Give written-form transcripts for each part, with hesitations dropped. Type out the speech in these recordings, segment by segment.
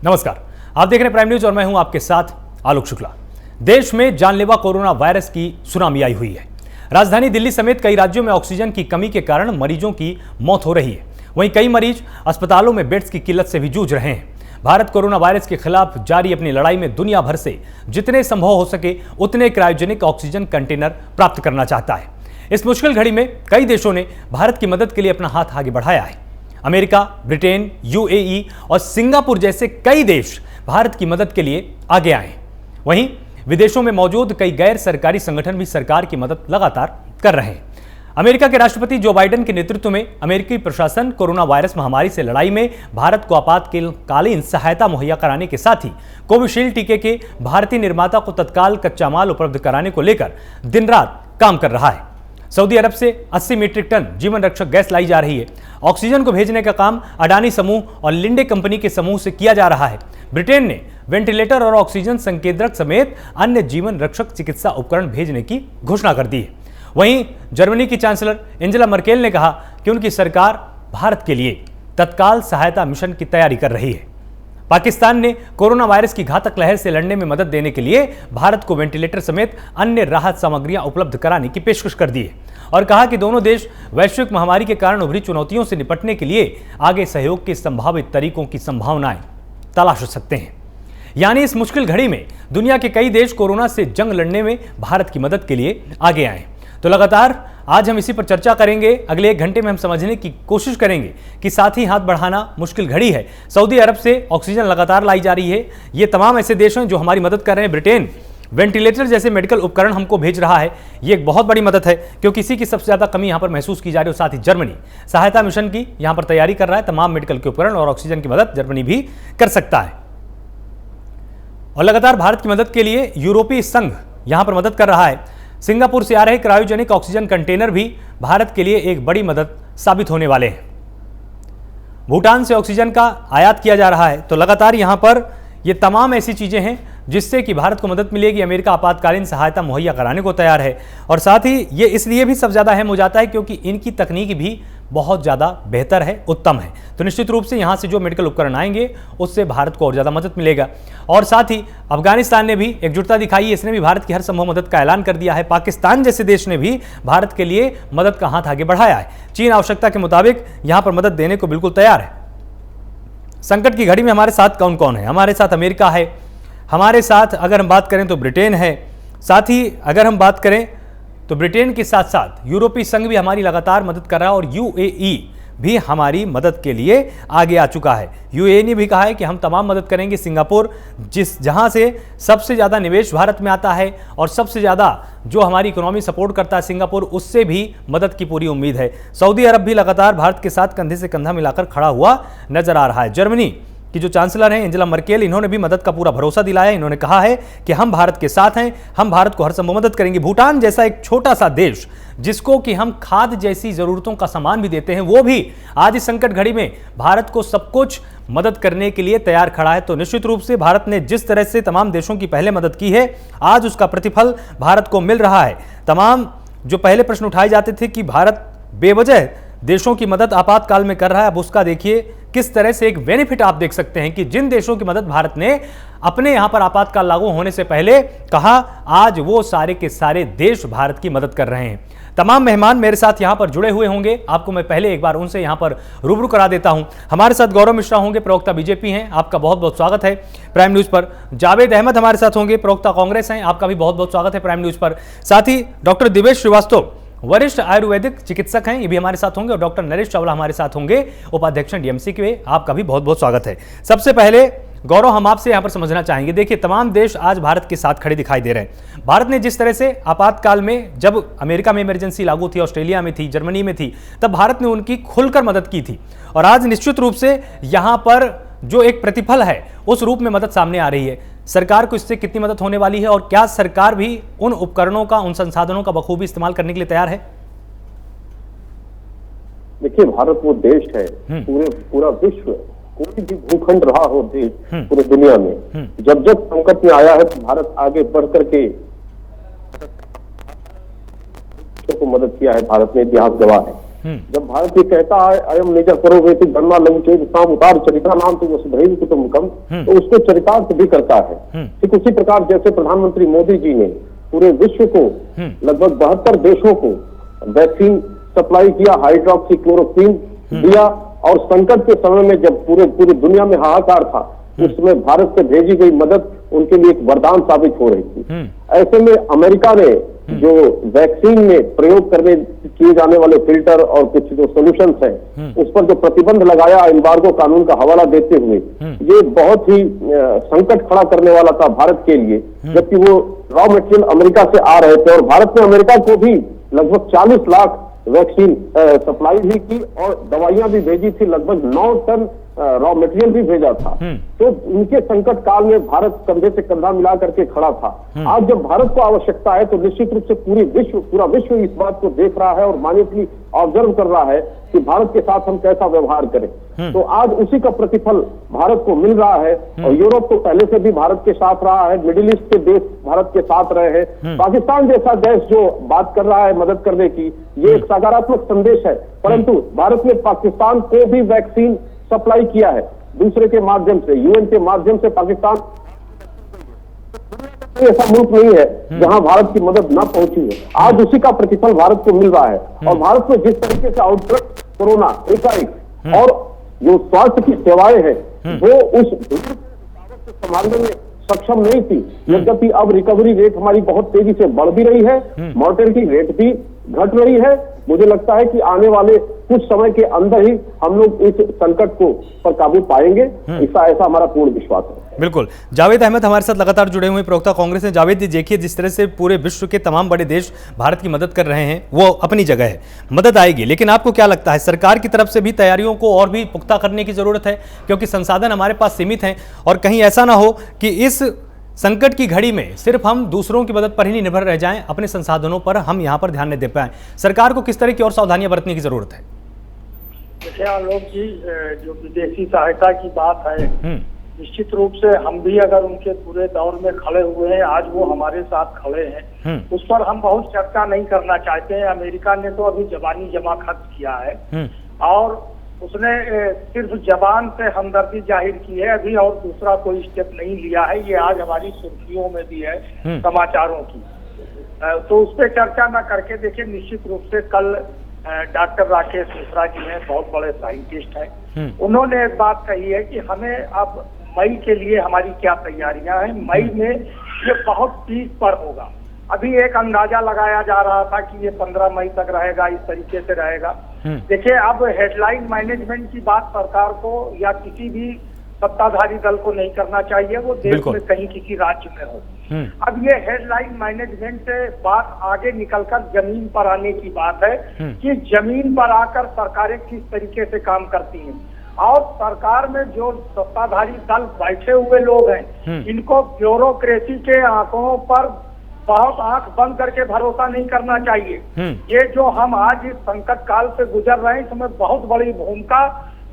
नमस्कार, आप देख रहे हैं प्राइम न्यूज और मैं हूं आपके साथ आलोक शुक्ला। देश में जानलेवा कोरोना वायरस की सुनामी आई हुई है। राजधानी दिल्ली समेत कई राज्यों में ऑक्सीजन की कमी के कारण मरीजों की मौत हो रही है। वहीं कई मरीज अस्पतालों में बेड्स की किल्लत से भी जूझ रहे हैं। भारत कोरोना वायरस के खिलाफ जारी अपनी लड़ाई में दुनिया भर से जितने संभव हो सके उतने क्रायोजेनिक ऑक्सीजन कंटेनर प्राप्त करना चाहता है। इस मुश्किल घड़ी में कई देशों ने भारत की मदद के लिए अपना हाथ आगे बढ़ाया है। अमेरिका, ब्रिटेन, यूएई और सिंगापुर जैसे कई देश भारत की मदद के लिए आगे आए। वहीं विदेशों में मौजूद कई गैर सरकारी संगठन भी सरकार की मदद लगातार कर रहे हैं। अमेरिका के राष्ट्रपति जो बाइडेन के नेतृत्व में अमेरिकी प्रशासन कोरोना वायरस महामारी से लड़ाई में भारत को आपातकालीन सहायता मुहैया कराने के साथ ही कोविशील्ड टीके के भारतीय निर्माता को तत्काल कच्चा माल उपलब्ध कराने को लेकर दिन रात काम कर रहा है। सऊदी अरब से 80 मीट्रिक टन जीवन रक्षक गैस लाई जा रही है। ऑक्सीजन को भेजने का काम अडानी समूह और लिंडे कंपनी के समूह से किया जा रहा है। ब्रिटेन ने वेंटिलेटर और ऑक्सीजन संकेंद्रक समेत अन्य जीवन रक्षक चिकित्सा उपकरण भेजने की घोषणा कर दी है। वहीं जर्मनी की चांसलर एंजेला मर्केल ने कहा कि उनकी सरकार भारत के लिए तत्काल सहायता मिशन की तैयारी कर रही है। पाकिस्तान ने कोरोना वायरस की घातक लहर से लड़ने में मदद देने के लिए भारत को वेंटिलेटर समेत अन्य राहत सामग्रियां उपलब्ध कराने की पेशकश कर दी है और कहा कि दोनों देश वैश्विक महामारी के कारण उभरी चुनौतियों से निपटने के लिए आगे सहयोग के संभावित तरीकों की संभावनाएं तलाश सकते हैं। यानी इस मुश्किल घड़ी में दुनिया के कई देश कोरोना से जंग लड़ने में भारत की मदद के लिए आगे आए। तो लगातार आज हम इसी पर चर्चा करेंगे। अगले 1 घंटे में हम समझने की कोशिश करेंगे कि साथ ही हाथ बढ़ाना मुश्किल घड़ी है। सऊदी अरब से ऑक्सीजन लगातार लाई जा रही है। ये तमाम ऐसे देश हैं जो हमारी मदद कर रहे हैं। ब्रिटेन वेंटिलेटर जैसे मेडिकल उपकरण हमको भेज रहा है। ये एक बहुत बड़ी मदद है क्योंकि इसी की सबसे ज़्यादा कमी यहाँ पर महसूस की जा रही है। और साथ ही जर्मनी सहायता मिशन की यहाँ पर तैयारी कर रहा है। तमाम मेडिकल के उपकरण और ऑक्सीजन की मदद जर्मनी भी कर सकता है। और लगातार भारत की मदद के लिए यूरोपीय संघ यहाँ पर मदद कर रहा है। सिंगापुर से आ रहे क्रायोजेनिक ऑक्सीजन कंटेनर भी भारत के लिए एक बड़ी मदद साबित होने वाले हैं। भूटान से ऑक्सीजन का आयात किया जा रहा है। तो लगातार यहां पर ये तमाम ऐसी चीजें हैं जिससे कि भारत को मदद मिलेगी। अमेरिका आपातकालीन सहायता मुहैया कराने को तैयार है और साथ ही ये इसलिए भी सबसे ज्यादा अहम हो जाता है क्योंकि इनकी तकनीक भी बहुत ज़्यादा बेहतर है, उत्तम है। तो निश्चित रूप से यहाँ से जो मेडिकल उपकरण आएंगे उससे भारत को और ज़्यादा मदद मिलेगा। और साथ ही अफगानिस्तान ने भी एकजुटता दिखाई है। इसने भी भारत की हर संभव मदद का ऐलान कर दिया है। पाकिस्तान जैसे देश ने भी भारत के लिए मदद का हाथ आगे बढ़ाया है। चीन आवश्यकता के मुताबिक यहाँ पर मदद देने को बिल्कुल तैयार है। संकट की घड़ी में हमारे साथ कौन कौन है? हमारे साथ अमेरिका है, हमारे साथ अगर हम बात करें तो ब्रिटेन है, साथ ही अगर हम बात करें तो ब्रिटेन के साथ साथ यूरोपीय संघ भी हमारी लगातार मदद कर रहा है और यूएई भी हमारी मदद के लिए आगे आ चुका है। यूएई ने भी कहा है कि हम तमाम मदद करेंगे। सिंगापुर जहां से सबसे ज़्यादा निवेश भारत में आता है और सबसे ज़्यादा जो हमारी इकोनॉमी सपोर्ट करता है सिंगापुर, उससे भी मदद की पूरी उम्मीद है। सऊदी अरब भी लगातार भारत के साथ कंधे से कंधा मिलाकर खड़ा हुआ नजर आ रहा है। जर्मनी कि जो चांसलर हैं एंजेला मर्केल, इन्होंने भी मदद का पूरा भरोसा दिलाया। इन्होंने कहा है कि हम भारत के साथ हैं, हम भारत को हर संभव मदद करेंगे। भूटान जैसा एक छोटा सा देश जिसको कि हम खाद जैसी जरूरतों का सामान भी देते हैं, वो भी आज इस संकट घड़ी में भारत को सब कुछ मदद करने के लिए तैयार खड़ा है। तो निश्चित रूप से भारत ने जिस तरह से तमाम देशों की पहले मदद की है, आज उसका प्रतिफल भारत को मिल रहा है। तमाम जो पहले प्रश्न उठाए जाते थे कि भारत बेवजह देशों की मदद आपातकाल में कर रहा है, अब उसका देखिए किस तरह से एक बेनिफिट आप देख सकते हैं कि जिन देशों की मदद भारत ने अपने यहां पर आपातकाल लागू होने से पहले कहा, आज वो सारे के सारे देश भारत की मदद कर रहे हैं। तमाम मेहमान मेरे साथ यहां पर जुड़े हुए होंगे। आपको मैं पहले एक बार उनसे यहां पर रूबरू करा देता हूं। हमारे साथ गौरव मिश्रा होंगे, प्रवक्ता बीजेपी हैं, आपका बहुत बहुत स्वागत है प्राइम न्यूज पर। जावेद अहमद हमारे साथ होंगे, प्रवक्ता कांग्रेस हैं, आपका भी बहुत बहुत स्वागत है प्राइम न्यूज पर। साथ ही डॉक्टर दिवेश श्रीवास्तव वरिष्ठ आयुर्वेदिक चिकित्सक हैं, ये भी हमारे साथ होंगे और डॉक्टर नरेश चावला हमारे साथ होंगे, उपाध्यक्ष डीएमसी के। आपका भी बहुत बहुत स्वागत है। सबसे पहले गौरव, हम आपसे यहां पर समझना चाहेंगे, देखिए तमाम देश आज भारत के साथ खड़े दिखाई दे रहे हैं। भारत ने जिस तरह से आपातकाल में, जब अमेरिका में इमरजेंसी लागू थी, ऑस्ट्रेलिया में थी, जर्मनी में थी, तब भारत ने उनकी खुलकर मदद की थी और आज निश्चित रूप से यहां पर जो एक प्रतिफल है उस रूप में मदद सामने आ रही है। सरकार को इससे कितनी मदद होने वाली है और क्या सरकार भी उन उपकरणों का, उन संसाधनों का बखूबी इस्तेमाल करने के लिए तैयार है? देखिए, भारत वो देश है, पूरा विश्व, कोई भी भूखंड रहा हो देश पूरे दुनिया में, जब जब संकट में आया है तो भारत आगे बढ़ करके को मदद किया है। भारत ने इतिहास गवाह है। जब भारत ये कहता है अयम निज करोवेति गणना लघु चेत साम उतार चरिता नाम तो वसुधैव कुटुम्बकम, तो उसको चरितार्थ भी करता है। ठीक उसी प्रकार जैसे प्रधानमंत्री मोदी जी ने पूरे विश्व को लगभग 72 देशों को वैक्सीन सप्लाई किया, हाइड्रोक्सीक्लोरोक्विन दिया, और संकट के समय में जब पूरी दुनिया में हाहाकार था उस समय भारत से भेजी गई मदद उनके लिए एक वरदान साबित हो रही थी। ऐसे में अमेरिका ने जो वैक्सीन में प्रयोग करने किए जाने वाले फिल्टर और कुछ जो सॉल्यूशंस हैं उस पर जो प्रतिबंध लगाया एम्बार्गो कानून का हवाला देते हुए, ये बहुत ही संकट खड़ा करने वाला था भारत के लिए, जबकि वो रॉ मटेरियल अमेरिका से आ रहे थे और भारत ने अमेरिका को भी लगभग 40 लाख वैक्सीन सप्लाई भी की और दवाइयां भी भेजी थी, लगभग 9 टन रॉ मटेरियल भी भेजा था। तो उनके संकट काल में भारत कंधे से कंधा मिला करके खड़ा था। आज जब भारत को आवश्यकता है तो निश्चित रूप से पूरा विश्व इस बात को देख रहा है और माइन्यूटली ऑब्जर्व कर रहा है कि भारत के साथ हम कैसा व्यवहार करें। तो आज उसी का प्रतिफल भारत को मिल रहा है और यूरोप तो पहले से भी भारत के साथ रहा है, मिडिल ईस्ट के देश भारत के साथ रहे हैं, पाकिस्तान जैसा देश जो बात कर रहा है मदद करने की, ये एक सकारात्मक संदेश है। परंतु भारत ने पाकिस्तान को भी वैक्सीन सप्लाई किया है दूसरे के माध्यम से, यूएन के माध्यम से। पाकिस्तान ऐसा मुल्क नहीं है जहां भारत की मदद न पहुंची है। आज उसी का प्रतिफल भारत को मिल रहा है और भारत में जिस तरीके से आउटब्रेक कोरोना एकाएक और जो स्वास्थ्य की सेवाएं हैं वो उस संभालने में सक्षम नहीं थी, यद्यपि अब रिकवरी रेट हमारी बहुत तेजी से बढ़ भी रही है, मॉर्टेलिटी रेट भी घट रही है। मुझे लगता है कि आने वाले कुछ समय के अंदर ही हम लोग इस संकट को पर काबू पाएंगे, ऐसा हमारा पूर्ण विश्वास है। बिल्कुल। जावेद अहमद हमारे साथ लगातार जुड़े हुए प्रवक्ता कांग्रेस हैं। जावेद जी, देखिए जिस तरह से पूरे विश्व के तमाम बड़े देश भारत की मदद कर रहे हैं वो अपनी जगह है, मदद आएगी, लेकिन आपको क्या लगता है सरकार की तरफ से भी तैयारियों को और भी पुख्ता करने की जरूरत है, क्योंकि संसाधन हमारे पास सीमित हैं और कहीं ऐसा ना हो कि इस संकट की घड़ी में सिर्फ हम दूसरों की मदद पर ही नहीं निर्भर रह जाएं, अपने संसाधनों पर हम यहाँ पर ध्यान नहीं दे पाएं। सरकार को किस तरह की और सावधानियां बरतने की जरूरत है? देखिए आलोक जी, जो विदेशी सहायता की बात है, निश्चित रूप से हम भी अगर उनके पूरे दौर में खड़े हुए हैं, आज वो हमारे साथ खड़े हैं, उस पर हम बहुत चर्चा नहीं करना चाहते हैं। अमेरिका ने तो अभी जबानी जमा खर्च किया है और उसने सिर्फ जबान से हमदर्दी जाहिर की है अभी, और दूसरा कोई स्टेप नहीं लिया है। ये आज हमारी सुर्खियों में भी है समाचारों की, तो उस पर चर्चा न करके देखिए, निश्चित रूप से कल डॉक्टर राकेश मिश्रा जी हैं, बहुत बड़े साइंटिस्ट हैं, उन्होंने एक बात कही है कि हमें अब मई के लिए हमारी क्या तैयारियां हैं। मई में ये बहुत पीक पर होगा। अभी एक अंदाजा लगाया जा रहा था कि ये 15 मई तक रहेगा, इस तरीके से रहेगा। देखिए, अब हेडलाइन मैनेजमेंट की बात सरकार को या किसी भी सत्ताधारी दल को नहीं करना चाहिए, वो देश में कहीं किसी राज्य में हो। अब ये हेडलाइन मैनेजमेंट से बात आगे निकलकर जमीन पर आने की बात है कि जमीन पर आकर सरकारें किस तरीके से काम करती हैं, और सरकार में जो सत्ताधारी दल बैठे हुए लोग हैं, इनको ब्यूरोक्रेसी के आंकड़ों पर बहुत आंख बंद करके भरोसा नहीं करना चाहिए। ये जो हम आज इस संकट काल से गुजर रहे हैं, इसमें बहुत बड़ी भूमिका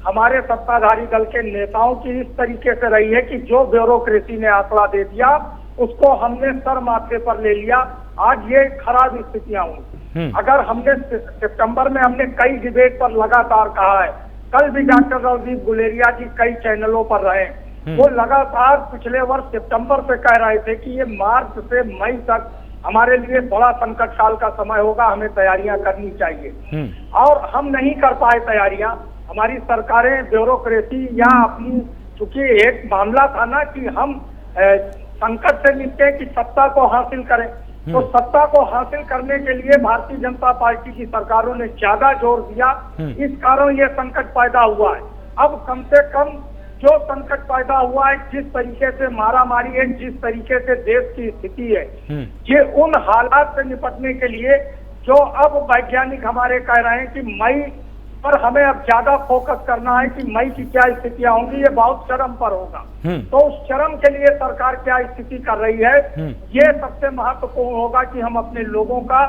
हमारे सत्ताधारी दल के नेताओं की इस तरीके से रही है कि जो ब्यूरोक्रेसी ने आंकड़ा दे दिया उसको हमने सर माथे पर ले लिया। आज ये खराब स्थितियां हुई। अगर हमने सितंबर में हमने कई डिबेट पर लगातार कहा है, कल भी डॉक्टर रणदीप गुलेरिया जी कई चैनलों पर रहे, वो लगातार पिछले वर्ष सितंबर से कह रहे थे कि ये मार्च से मई तक हमारे लिए बड़ा संकट काल का समय होगा, हमें तैयारियां करनी चाहिए, और हम नहीं कर पाए तैयारियां। हमारी सरकारें ब्यूरोक्रेसी या अपनी, चूंकि एक मामला था ना कि हम संकट से निपटे कि सत्ता को हासिल करें, तो सत्ता को हासिल करने के लिए भारतीय जनता पार्टी की सरकारों ने ज्यादा जोर दिया, इस कारण ये संकट पैदा हुआ है। अब कम से कम जो संकट पैदा हुआ है, जिस तरीके से मारामारी है, जिस तरीके से देश की स्थिति है, ये उन हालात से निपटने के लिए जो अब वैज्ञानिक हमारे कह रहे हैं कि मई पर हमें अब ज्यादा फोकस करना है कि मई की क्या स्थितियां होंगी, ये बहुत चरम पर होगा। तो उस चरम के लिए सरकार क्या स्थिति कर रही है, ये सबसे महत्वपूर्ण होगा कि हम अपने लोगों का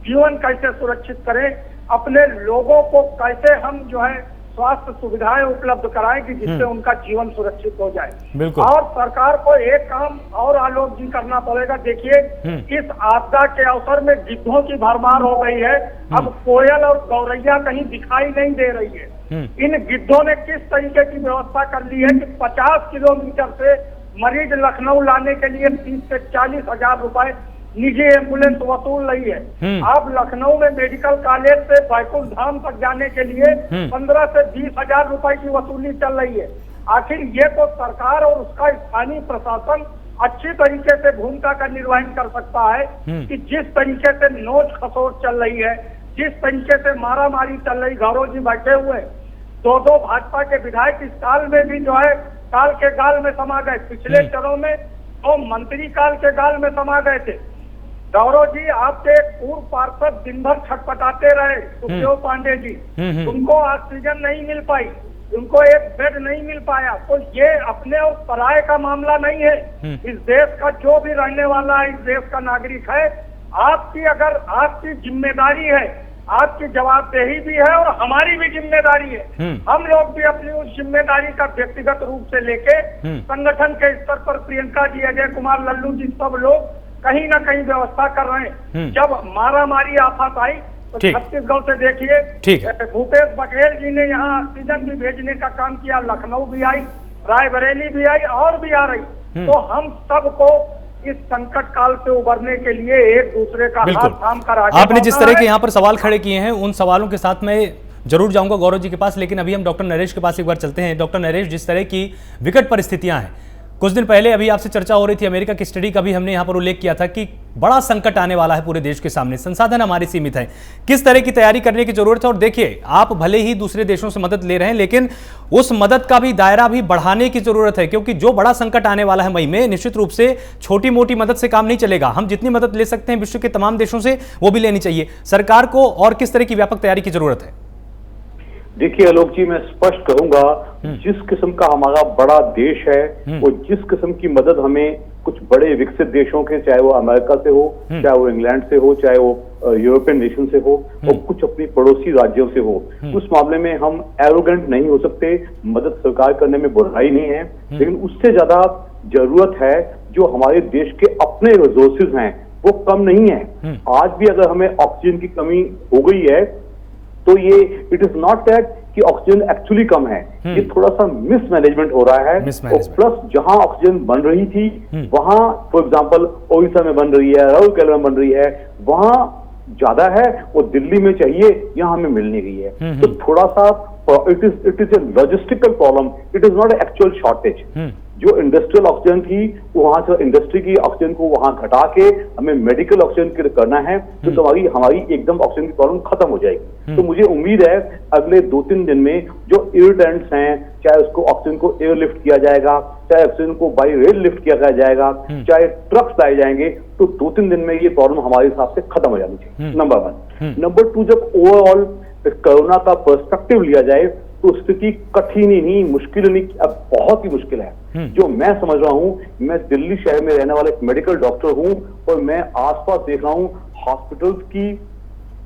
जीवन कैसे सुरक्षित करें, अपने लोगों को कैसे हम जो है स्वास्थ्य सुविधाएं उपलब्ध कराएं कि जिससे उनका जीवन सुरक्षित हो जाए। बिल्कुल। और सरकार को एक काम और आलोक जी करना पड़ेगा। देखिए, इस आपदा के अवसर में गिद्धों की भरमार हो गई है। अब कोयल और गौरैया कहीं दिखाई नहीं दे रही है। इन गिद्धों ने किस तरीके की व्यवस्था कर ली है कि 50 किलोमीटर से मरीज लखनऊ लाने के लिए 30 से 40 हजार रुपए निजी एम्बुलेंस वसूल रही है। अब लखनऊ में मेडिकल कॉलेज से बैकुंठ धाम तक जाने के लिए 15 से 20 हजार रुपए की वसूली चल रही है। आखिर ये तो सरकार और उसका स्थानीय प्रशासन अच्छी तरीके से भूमिका का निर्वहन कर सकता है कि जिस तरीके से नोच खसोट चल रही है, जिस तरीके से मारामारी चल रही। गौरव जी बैठे हुए 2 भाजपा के विधायक इस साल में भी जो है काल के गाल में समा गए। पिछले चरणों में 2 मंत्री काल के गाल में समा गए थे। गौरव जी, आपके पूर्व पार्षद दिन भर छटपटाते रहे, सुखदेव पांडे जी, उनको ऑक्सीजन नहीं मिल पाई, उनको एक बेड नहीं मिल पाया। तो ये अपने और पराये का मामला नहीं है। इस देश का जो भी रहने वाला है, इस देश का नागरिक है, आपकी अगर आपकी जिम्मेदारी है, आपकी जवाबदेही भी है और हमारी भी जिम्मेदारी है। हम लोग भी अपनी उस जिम्मेदारी का व्यक्तिगत रूप से लेके संगठन के स्तर पर प्रियंका जी, अजय कुमार, लल्लू जी, सब लोग कहीं ना कहीं व्यवस्था कर रहे हैं। जब मारामारी आफत आई तो छत्तीसगढ़ से देखिए, भूपेश बघेल जी ने यहाँ ऑक्सीजन भी भेजने का काम किया। लखनऊ भी आई, रायबरेली भी आई और भी आ रही। तो हम सबको इस संकट काल से उबरने के लिए एक दूसरे का हाथ थाम कर आगे। आपने जिस तरह के यहाँ पर सवाल खड़े किए हैं, उन सवालों के साथ मैं जरूर जाऊंगा गौरव जी के पास, लेकिन अभी हम डॉक्टर नरेश के पास एक बार चलते हैं। डॉक्टर नरेश, जिस तरह की विकट परिस्थितियां हैं, कुछ दिन पहले अभी आपसे चर्चा हो रही थी, अमेरिका की स्टडी का भी हमने यहाँ पर उल्लेख किया था कि बड़ा संकट आने वाला है पूरे देश के सामने, संसाधन हमारे सीमित हैं, किस तरह की तैयारी करने की जरूरत है। और देखिए, आप भले ही दूसरे देशों से मदद ले रहे हैं, लेकिन उस मदद का भी दायरा भी बढ़ाने की जरूरत है, क्योंकि जो बड़ा संकट आने वाला है मई में, निश्चित रूप से छोटी मोटी मदद से काम नहीं चलेगा। हम जितनी मदद ले सकते हैं विश्व के तमाम देशों से, वो भी लेनी चाहिए। सरकार को और किस तरह की व्यापक तैयारी की जरूरत है? देखिए आलोक जी, मैं स्पष्ट कहूंगा, जिस किस्म का हमारा बड़ा देश है और जिस किस्म की मदद हमें कुछ बड़े विकसित देशों के, चाहे वो अमेरिका से हो, चाहे वो इंग्लैंड से हो, चाहे वो यूरोपियन नेशन से हो और कुछ अपनी पड़ोसी राज्यों से हो, उस मामले में हम एरोगेंट नहीं हो सकते। मदद स्वीकार करने में बुराई नहीं है, लेकिन उससे ज्यादा जरूरत है जो हमारे देश के अपने रिसोर्सेज हैं वो कम नहीं है। आज भी अगर हमें ऑक्सीजन की कमी हो गई है तो ये इट इज नॉट दैट कि ऑक्सीजन एक्चुअली कम है, ये थोड़ा सा मिसमैनेजमेंट हो रहा है। और प्लस जहां ऑक्सीजन बन रही थी वहां, फॉर एग्जांपल ओडिशा में बन रही है, राउरकेला में बन रही है, वहां ज्यादा है, वो दिल्ली में चाहिए, यहाँ हमें मिल नहीं रही है। तो थोड़ा सा it is a logistical problem, it is not actual shortage. जो इंडस्ट्रियल ऑक्सीजन थी वहां से इंडस्ट्री की ऑक्सीजन को वहां घटा के हमें मेडिकल ऑक्सीजन करना है, तो हमारी एकदम ऑक्सीजन की प्रॉब्लम खत्म हो जाएगी। तो मुझे उम्मीद है अगले 2-3 दिन में जो एयरटेंट्स हैं, चाहे उसको ऑक्सीजन को एयरलिफ्ट किया जाएगा, चाहे ऑक्सीजन को बाई रेल लिफ्ट किया जाएगा, चाहे ट्रक्स लाए जाएंगे, तो 2-3 दिन में ये प्रॉब्लम हमारे हिसाब से खत्म हो जानी चाहिए। नंबर 1। नंबर 2, जब ओवरऑल कोरोना का पर्सपेक्टिव लिया जाए तो स्थिति कठिन ही नहीं, मुश्किल नहीं, अब बहुत ही मुश्किल है। जो मैं समझ रहा हूं, मैं दिल्ली शहर में रहने वाला एक मेडिकल डॉक्टर हूं और मैं आसपास देख रहा हूं हॉस्पिटल्स की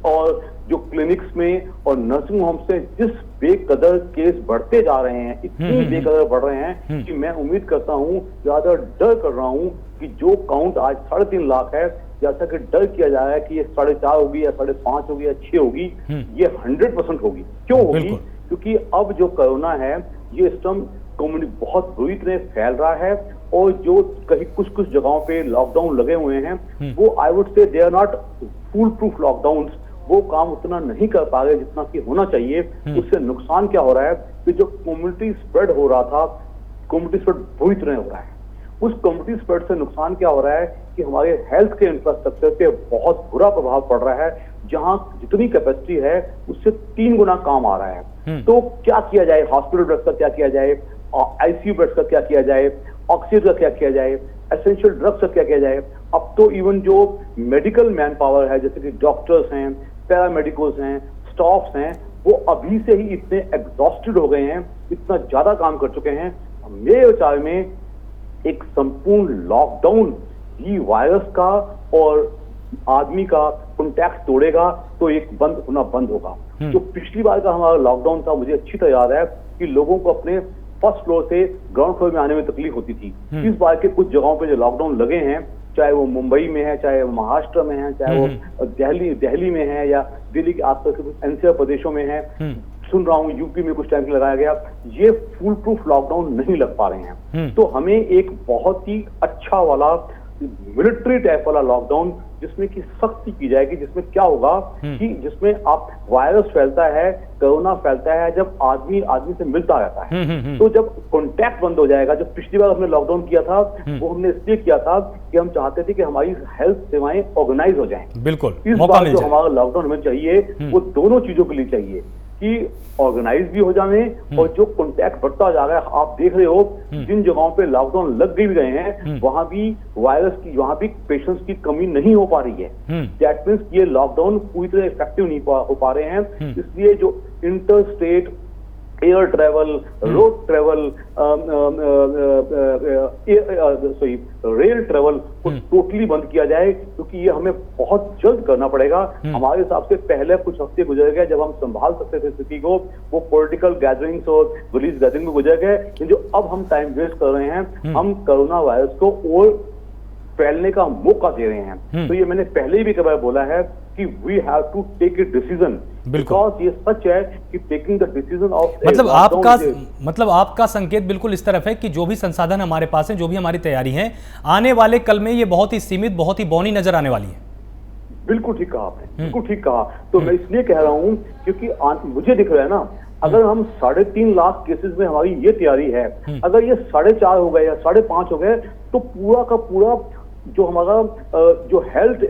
और जो क्लिनिक्स में और नर्सिंग होम से जिस बेकदर केस बढ़ते जा रहे हैं, इतनी बेकदर बढ़ रहे हैं कि मैं उम्मीद करता हूं, ज्यादा डर कर रहा हूं कि जो काउंट आज 3.5 लाख है, जैसा कि डर किया जा रहा है कि ये 4.5 होगी या 5.5 होगी या 6 होगी, ये 100% होगी। क्यों होगी? क्योंकि अब जो कोरोना है ये इस टाइम कम्युनिटी बहुत बुरी तरह फैल रहा है और जो कहीं कुछ जगहों पे लॉकडाउन लगे हुए हैं वो I would say they are not foolproof lockdown, वो काम उतना नहीं कर पा रहे जितना कि होना चाहिए। उससे नुकसान क्या हो रहा है कि जो कम्युनिटी स्प्रेड हो रहा था, कम्युनिटी स्प्रेड बुरी तरह हो रहा है। उस कम्युनिटी स्प्रेड से नुकसान क्या हो रहा है कि हमारे हेल्थ के इंफ्रास्ट्रक्चर पे बहुत बुरा प्रभाव पड़ रहा है। जहां जितनी कैपेसिटी है उससे 3 गुना काम आ रहा है। तो क्या किया जाए? हॉस्पिटल बेड्स का क्या किया जाए, आईसीयू बेड्स का क्या किया जाए, ऑक्सीजन का क्या किया जाए, एसेंशियल ड्रग्स का क्या किया जाए। अब तो इवन जो मेडिकल मैन पावर है, जैसे कि डॉक्टर्स हैं, पैरामेडिकल्स हैं, स्टाफ्स हैं, वो अभी से ही इतने एग्जॉस्टेड हो गए हैं, इतना ज्यादा काम कर चुके हैं। मेरे विचार में एक संपूर्ण लॉकडाउन ही वायरस का और आदमी का कॉन्टैक्ट तोड़ेगा तो एक बंद होना बंद होगा। जो पिछली बार का हमारा लॉकडाउन था, मुझे अच्छी तरह याद है कि लोगों को अपने फर्स्ट फ्लोर से ग्राउंड फ्लोर में आने में तकलीफ होती थी। इस बार के कुछ जगहों पे जो लॉकडाउन लगे हैं, चाहे वो मुंबई में है, चाहे वो महाराष्ट्र में है, चाहे वो दिल्ली में है, या दिल्ली के आसपास के कुछ एनसीआर प्रदेशों में है, सुन रहा हूँ यूपी में कुछ टाइम के लगाया गया, ये फुल प्रूफ लॉकडाउन नहीं लग पा रहे हैं। तो हमें एक बहुत ही अच्छा वाला मिलिट्री टाइप वाला लॉकडाउन जिसमें कि सख्ती की जाएगी, जिसमें क्या होगा कि जिसमें आप वायरस फैलता है, कोरोना फैलता है जब आदमी आदमी से मिलता रहता है। तो जब कॉन्टैक्ट बंद हो जाएगा, जब पिछली बार हमने लॉकडाउन किया था वो हमने इसलिए किया था कि हम चाहते थे कि हमारी हेल्थ सेवाएं ऑर्गेनाइज हो जाएं। बिल्कुल, इस बार जो हमारा लॉकडाउन हमें चाहिए वो दोनों चीजों के लिए चाहिए कि ऑर्गेनाइज भी हो जाए और जो कॉन्टैक्ट बढ़ता जा रहा है, आप देख रहे हो जिन जगहों पे लॉकडाउन लग भी गए हैं वहां भी वायरस की, वहां भी पेशेंट्स की कमी नहीं हो पा रही है। दैट मीन्स ये लॉकडाउन पूरी तरह इफेक्टिव नहीं हो पा रहे हैं। इसलिए जो inter state air travel, road travel, rail travel को टोटली बंद किया जाए, क्योंकि ये हमें बहुत जल्द करना पड़ेगा। हमारे हिसाब से पहले कुछ हफ्ते गुजर गए जब हम संभाल सकते थे स्थिति को, वो पॉलिटिकल गैदरिंग्स और रिलीज गैदरिंग में गुजर गए। लेकिन जो अब हम टाइम वेस्ट कर रहे हैं, हम कोरोना वायरस को और फैलने का मौका दे रहे हैं। तो ये मैंने पहले भी कई बार बोला है कि we have to take a decision, because ये सच है कि टेकिंग द डिसीजन ऑफ मतलब आपका संकेत बिल्कुल इस तरफ है कि जो भी संसाधन हमारे पास है, जो भी हमारी तैयारी है, आने वाले कल में ये बहुत ही सीमित, बहुत ही बौनी नजर आने वाली है। बिल्कुल ठीक कहा आपने, बिल्कुल ठीक कहा। तो मैं इसलिए कह रहा हूं क्योंकि मुझे दिख रहा है ना, अगर हम 3.5 लाख केसेस में हमारी ये तैयारी है, अगर ये 4.5 हो गए या 5.5 हो गए, तो पूरा का पूरा जो हमारा जो हेल्थ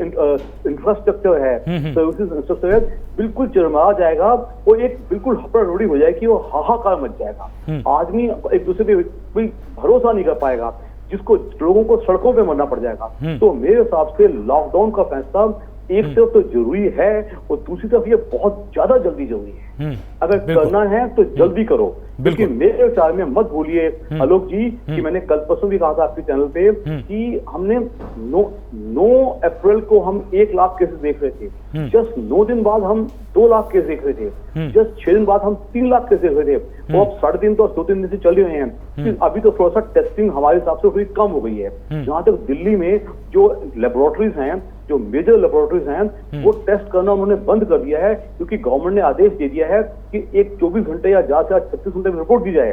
इंफ्रास्ट्रक्चर है, सर्विसेज इंफ्रास्ट्रक्चर है, बिल्कुल चरमरा जाएगा। वो एक बिल्कुल हपड़ा-रोड़ी हो जाएगी, वो हाहाकार मच जाएगा। आदमी एक दूसरे पे कोई भरोसा नहीं कर पाएगा, जिसको लोगों को सड़कों पे मरना पड़ जाएगा। तो मेरे हिसाब से लॉकडाउन का फैसला एक तरफ तो जरूरी है और दूसरी तरफ ये बहुत ज्यादा जल्दी जरूरी है। अगर करना है तो जल्दी करो, क्योंकि मेरे विचार में मत भूलिए आलोक जी कि मैंने कल परसों भी कहा था आपके चैनल पे कि हमने 9 अप्रैल को हम 1 लाख केसेस देख रहे थे, जस्ट 9 दिन बाद हम 2 लाख केस देख रहे थे, जस्ट 6 दिन बाद हम 3 लाख केस देख रहे थे। वो अब 3.5 दिन तो 2-3 दिन से चल रहे हैं। अभी तो थोड़ा सा टेस्टिंग हमारे हिसाब से थोड़ी कम हो गई है। जहां तक दिल्ली में जो लेबोरेटरीज हैं, जो मेजर लेबोरेटरीज हैं, वो टेस्ट करना उन्होंने बंद कर दिया है, क्योंकि गवर्नमेंट ने आदेश दे दिया है कि एक 24 घंटे या ज्यादा से 36 घंटे में रिपोर्ट दी जाए।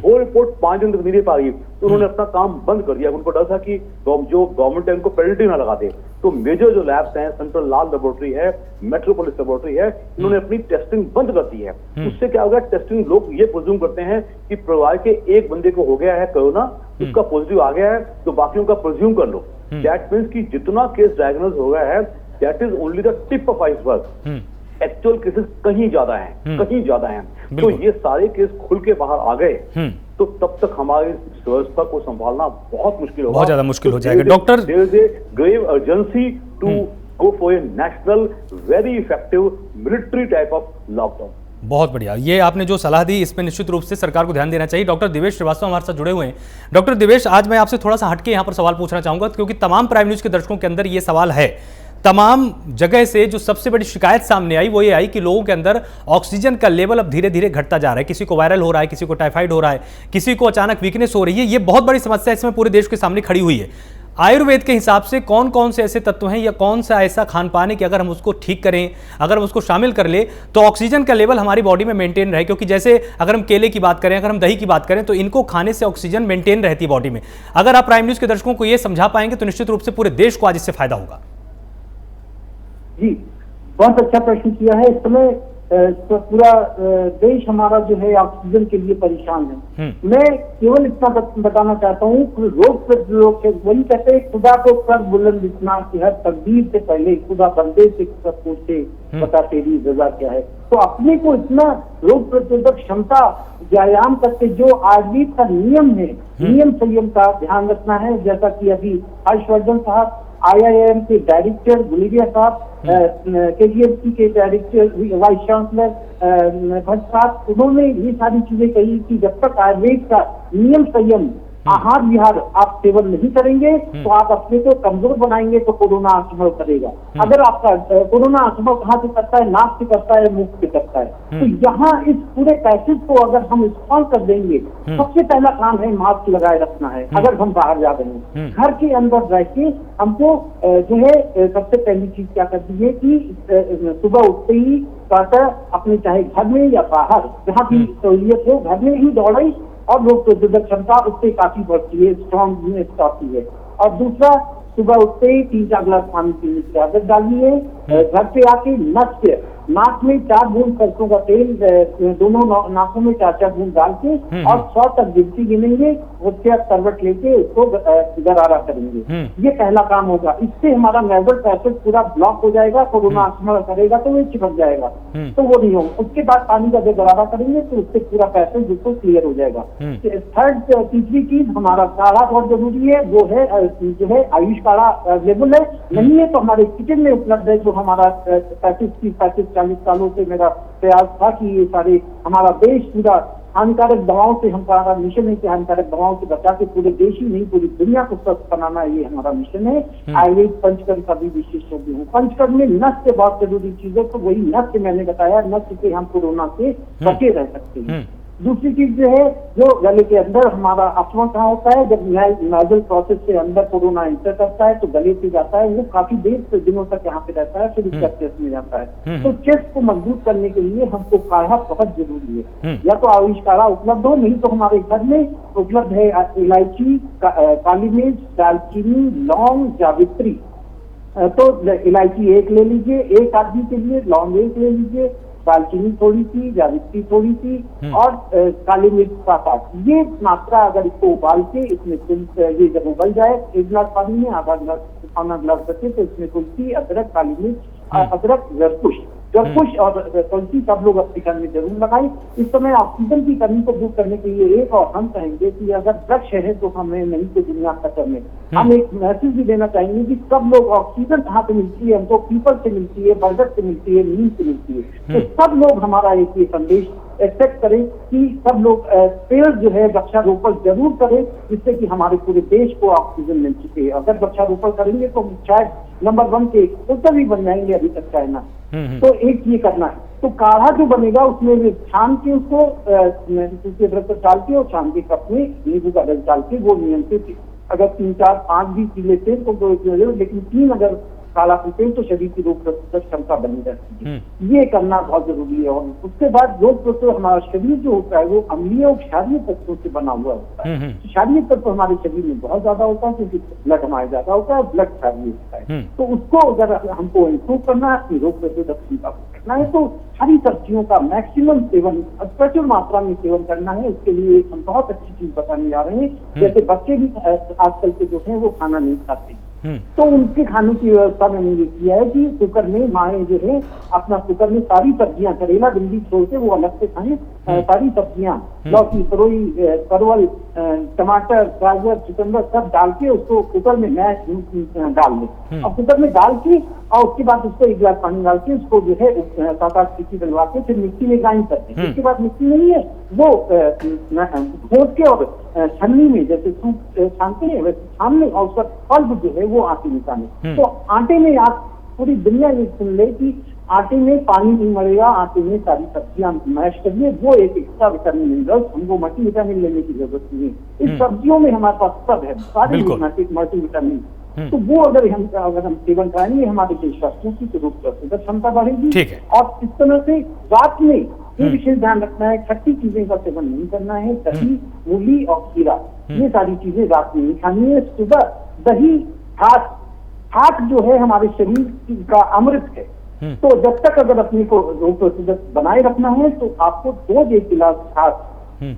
वो रिपोर्ट 5 दिन तक नहीं दे पा रही, तो उन्होंने अपना काम बंद कर दिया। उनको डर था कि जो गवर्नमेंट है उनको पेनल्टी ना लगा दे। तो मेजर जो लैब्स हैं, सेंट्रल लाल लेबोरेटरी है, मेट्रोपोलिस लेबोरेटरी है, इन्होंने अपनी टेस्टिंग बंद कर दी है। उससे क्या होगा, टेस्टिंग लोग ये प्रिज्यूम करते हैं कि परिवार के एक बंदे को हो गया है कोरोना, उसका पॉजिटिव आ गया है, तो बाकियों का प्रिज्यूम कर लो। दैट मीन्स कि जितना केस डायग्नोज हो गया है, that is only the tip of iceberg. Actual cases कहीं ज्यादा हैं, कहीं ज्यादा हैं। तो ये सारे केस खुल के बाहर आ गए तो तब तक हमारी व्यवस्था को संभालना बहुत मुश्किल होगा, बहुत ज्यादा मुश्किल हो जाएगा। Doctor, there is a grave urgency to go for a national very effective military type of lockdown. बहुत बढ़िया, ये आपने जो सलाह दी इस पर निश्चित रूप से सरकार को ध्यान देना चाहिए। डॉक्टर दिवेश श्रीवास्तव हमारे साथ जुड़े हुए हैं। डॉक्टर दिवेश, आज मैं आपसे थोड़ा सा हटके यहाँ पर सवाल पूछना चाहूंगा, क्योंकि तमाम प्राइम न्यूज के दर्शकों के अंदर ये सवाल है। तमाम जगह से जो सबसे बड़ी शिकायत सामने आई वो ये आई कि लोगों के अंदर ऑक्सीजन का लेवल अब धीरे धीरे घटता जा रहा है। किसी को वायरल हो रहा है, किसी को टाइफाइड हो रहा है, किसी को अचानक वीकनेस हो रही है। ये बहुत बड़ी समस्या इसमें पूरे देश के सामने खड़ी हुई है। आयुर्वेद के हिसाब से कौन कौन से ऐसे तत्व हैं या कौन सा ऐसा खान पान है कि अगर हम उसको ठीक करें, अगर हम उसको शामिल कर ले तो ऑक्सीजन का लेवल हमारी बॉडी में मेंटेन रहे? क्योंकि जैसे अगर हम केले की बात करें, अगर हम दही की बात करें, तो इनको खाने से ऑक्सीजन मेंटेन रहती है बॉडी में। अगर आप प्राइम न्यूज के दर्शकों को यह समझा पाएंगे तो निश्चित रूप से पूरे देश को आज इससे फायदा होगा। जी, बहुत अच्छा प्रश्न किया है। इस समय तो पूरा देश हमारा जो है ऑक्सीजन के लिए परेशान है। मैं केवल इतना बताना चाहता हूँ, रोग प्रतिरोध से वही कहते हैं, खुदा को कर बुलंद इतना कि हर तकदीर से पहले खुदा बंदे से सब पूछे बता तेरी रजा क्या है। तो अपने को इतना रोग प्रतिरोधक क्षमता व्यायाम करके जो आयुर्वेद का नियम है, नियम संयम का ध्यान रखना है। जैसा कि अभी हर्षवर्धन साहब IIM के डायरेक्टर, गुलेरिया साहब KGMC के डायरेक्टर, वाइस चांसलर भट्ट साहब, उन्होंने ये सारी चीजें कही कि जब तक आयुर्वेद का नियम संयम आहार विहार आप सेवन नहीं करेंगे तो आप अपने को कमजोर बनाएंगे तो कोरोना आक्रमण करेगा। अगर आपका कोरोना आक्रमण कहाँ से करता है, नाक से करता है, मुख से करता है। तो यहाँ इस पूरे पैसेज को अगर हम इस्तेमाल कर देंगे, सबसे पहला काम है मास्क लगाए रखना है। अगर हम बाहर जा रहे हैं, घर के अंदर रह के हमको जो है सबसे पहली चीज क्या करनी है कि सुबह उठते ही प्रातः अपने चाहे घर में या बाहर जहाँ भी सहूलियत हो घर में ही दौड़े, और रोग प्रतिरोधक क्षमता उससे काफी बढ़ती है, स्ट्रॉन्ग आती है। और दूसरा, सुबह उठते ही 3-4 गिलास पानी पीने की आदत डालिए। घर पे आके नाक में 4 बूंद सरसों का तेल दोनों नाकों में 4-4 बूंद डाल के और 100 तक गिनती गिनेंगे, उसके बाद करवट लेके उसको गरारा करेंगे। ये पहला काम होगा। इससे हमारा नेजल पैसेज पूरा ब्लॉक हो जाएगा। कोरोना आक्रमण करेगा तो वो चिपक जाएगा, तो वो नहीं होगा। उसके बाद पानी का जब गरारा करेंगे तो उससे पूरा पैसेज बिल्कुल क्लियर हो जाएगा। तीसरी चीज, हमारा काढ़ा बहुत जरूरी है। वो है जो है आयुष काढ़ा अवेलेबल है, नहीं है तो हमारे किचन में उपलब्ध है। जो हमारा 35-40 सालों से मेरा प्रयास था कि ये सारे हमारा देश पूरा हानिकारक दवाओं से, हमारा मिशन है कि हानिकारक दवाओं से बचा के पूरे देश ही नहीं पूरी दुनिया को स्वस्थ बनाना, ये हमारा मिशन है। आयुर्वेद पंचकर्म का भी विशिष्ट हूँ। पंचकर्म में नस्य बहुत जरूरी चीज है, तो वही नस्य मैंने बताया, नस्य से हम कोरोना से बचे रह सकते हैं। दूसरी चीज जो है, जो गले के अंदर हमारा अफवा कहाँ होता है, जब नाजल प्रोसेस से अंदर कोरोना एंटर करता है तो गले से जाता है, वो काफी देर से दिनों तक यहाँ पे रहता है, फिर उसका चेस्ट में जाता है। तो चेस्ट को मजबूत करने के लिए हमको काढ़ा बहुत जरूरी है। या तो आयुष काढ़ा उपलब्ध हो, नहीं तो हमारे घर में उपलब्ध है इलायची, काली मिर्च, दालचीनी, लौंग, जावित्री। तो इलायची 1 ले लीजिए, 1 आदमी के लिए, लौंग 1 ले लीजिए, दालचीनी थोड़ी सी, जावित्री थोड़ी सी और काली मिर्च 7-8। ये मात्रा अगर इसको उबाल के इसमें ये जब उबल जाए 1 गिलास पानी में आधा गिलास बचे तो इसमें तुलसी, अदरक, काली मिर्च, अदरक, जरकुश और तुलसी सब लोग अपने घर में जरूर लगाएं। इस समय ऑक्सीजन की कमी को दूर करने के लिए एक और हम कहेंगे कि अगर वृक्ष है तो हमें नहीं तो दुनिया खत्म है। हम एक मैसेज भी देना चाहेंगे कि सब लोग, ऑक्सीजन कहाँ से मिलती है हमको, पीपल से मिलती है, बरगद से मिलती है, नीम से मिलती है। तो सब लोग हमारा एक ये संदेश एक्सेप्ट करें कि सब लोग पेड़ जो है वृक्षारोपण जरूर करें, जिससे कि हमारे पूरे देश को ऑक्सीजन मिल सके। अगर वृक्षारोपण करेंगे तो शायद नंबर 1 के उत्तर भी बन जाएंगे अभी तक चाइना। तो एक ये करना है। तो काढ़ा जो बनेगा उसमें छान के उसको रस डाल के और छान के कप में नींबू का रस डाल के वो नियंत्रित, अगर 3-4-5 भी पी लेते हैं तो, लेकिन 3 अगर काला पीते हैं तो शरीर की रोग प्रतिरोधक क्षमता बनी रहती है। ये करना बहुत जरूरी है। और उसके बाद रोग प्रतिरोधक, हमारा शरीर जो होता है वो अम्लीय और क्षारीय तत्वों से बना हुआ होता है। क्षारीय तत्व हमारे शरीर में बहुत ज्यादा होता है क्योंकि ब्लड हमारे ज्यादा होता है, ब्लड क्षारीय होता है। तो उसको अगर हमको इम्प्रूव करना है, अपनी रोग प्रतिरोधक क्षमता करना है, तो हरी सब्जियों का मैक्सिमम सेवन, प्रचुर मात्रा में सेवन करना है। इसके लिए हम बहुत अच्छी चीज बताने जा रहे हैं। जैसे बच्चे भी आजकल के जो है वो खाना नहीं खाते, तो उनके खाने की व्यवस्था मैंने ये किया है कि कुकर में माएँ जो है अपना कुकर में सारी सब्जियां, करेला भिंडी छोड़ के वो अलग से खाएं, सारी सब्जियां, लौकी, तरोई, परवल, टमाटर, गाजर, चुकंदर सब डाल के उसको कुकर में मैश डाल दें। और कुकर में डाल के और उसके बाद उसको 1 गिलास पानी डाल के उसको जो है 7-8 सीटी डलवा के फिर मिक्सी में ग्राइंड करते हैं। उसके बाद मिक्सी नहीं है वो घोट के और छन्नी में जैसे सूप छानते हैं वैसे छान लें और उसका पल्प जो है वो आटे निकालें। तो आटे में आप पूरी दुनिया ये सुन ले कि आटे में पानी नहीं मरेगा, आटे में सारी सब्जियां मैश करिए, वो एक एक्स्ट्रा विटामिन मिनरल, हमको मल्टी विटामिन लेने की जरूरत नहीं है। इस सब्जियों में हमारे पास सब है, सारी मल्टी विटामिन। तो वो अगर हम सेवन कराएंगे हमारे देशवासियों की तो रोग प्रतिरोधक क्षमता बढ़ेगी। और इस तरह से रात में ये विशेष ध्यान रखना है, खट्टी चीजें का सेवन नहीं करना है। दही, मूली और खीरा, ये सारी चीजें रात में नहीं खानी है। सुबह दही, छाछ जो है हमारे शरीर का अमृत है। तो जब तक अगर अपने को रोग प्रतिरोधक बनाए रखना है तो आपको 2-1 गिलास छाछ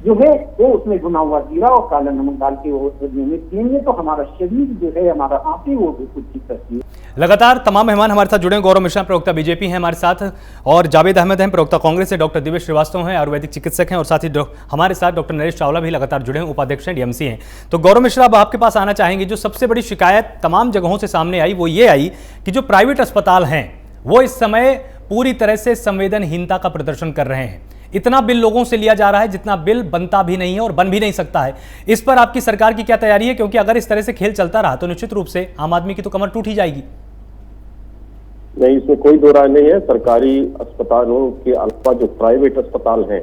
जो है वो उसमें भुना हुआ जीरा और काला नमक डाल के वो नियमित पिएंगे तो हमारा शरीर जो है, हमारा आंखें वो बिल्कुल ठीक रहती है। लगातार तमाम मेहमान हमारे साथ जुड़े हैं। गौरव मिश्रा प्रवक्ता बीजेपी हैं हमारे साथ, और जावेद अहमद हैं प्रवक्ता कांग्रेस से, डॉक्टर दिव्य श्रीवास्तव हैं आयुर्वेदिक चिकित्सक हैं, और साथ ही हमारे साथ डॉक्टर नरेश चावला भी लगातार जुड़े हैं, उपाध्यक्ष हैं, डीएमसी हैं। तो गौरव मिश्रा, अब आपके पास आना चाहेंगे। जो सबसे बड़ी शिकायत तमाम जगहों से सामने आई वो ये आई कि जो प्राइवेट अस्पताल हैं वो इस समय पूरी तरह से संवेदनहीनता का प्रदर्शन कर रहे हैं। इतना बिल लोगों से लिया जा रहा है जितना बिल बनता भी नहीं है और बन भी नहीं सकता है। इस पर आपकी सरकार की क्या तैयारी है, क्योंकि अगर इस तरह से खेल चलता रहा तो निश्चित रूप से आम आदमी की तो कमर टूट ही जाएगी। नहीं, इसमें कोई दो राय नहीं है। सरकारी अस्पतालों के अलावा जो प्राइवेट अस्पताल हैं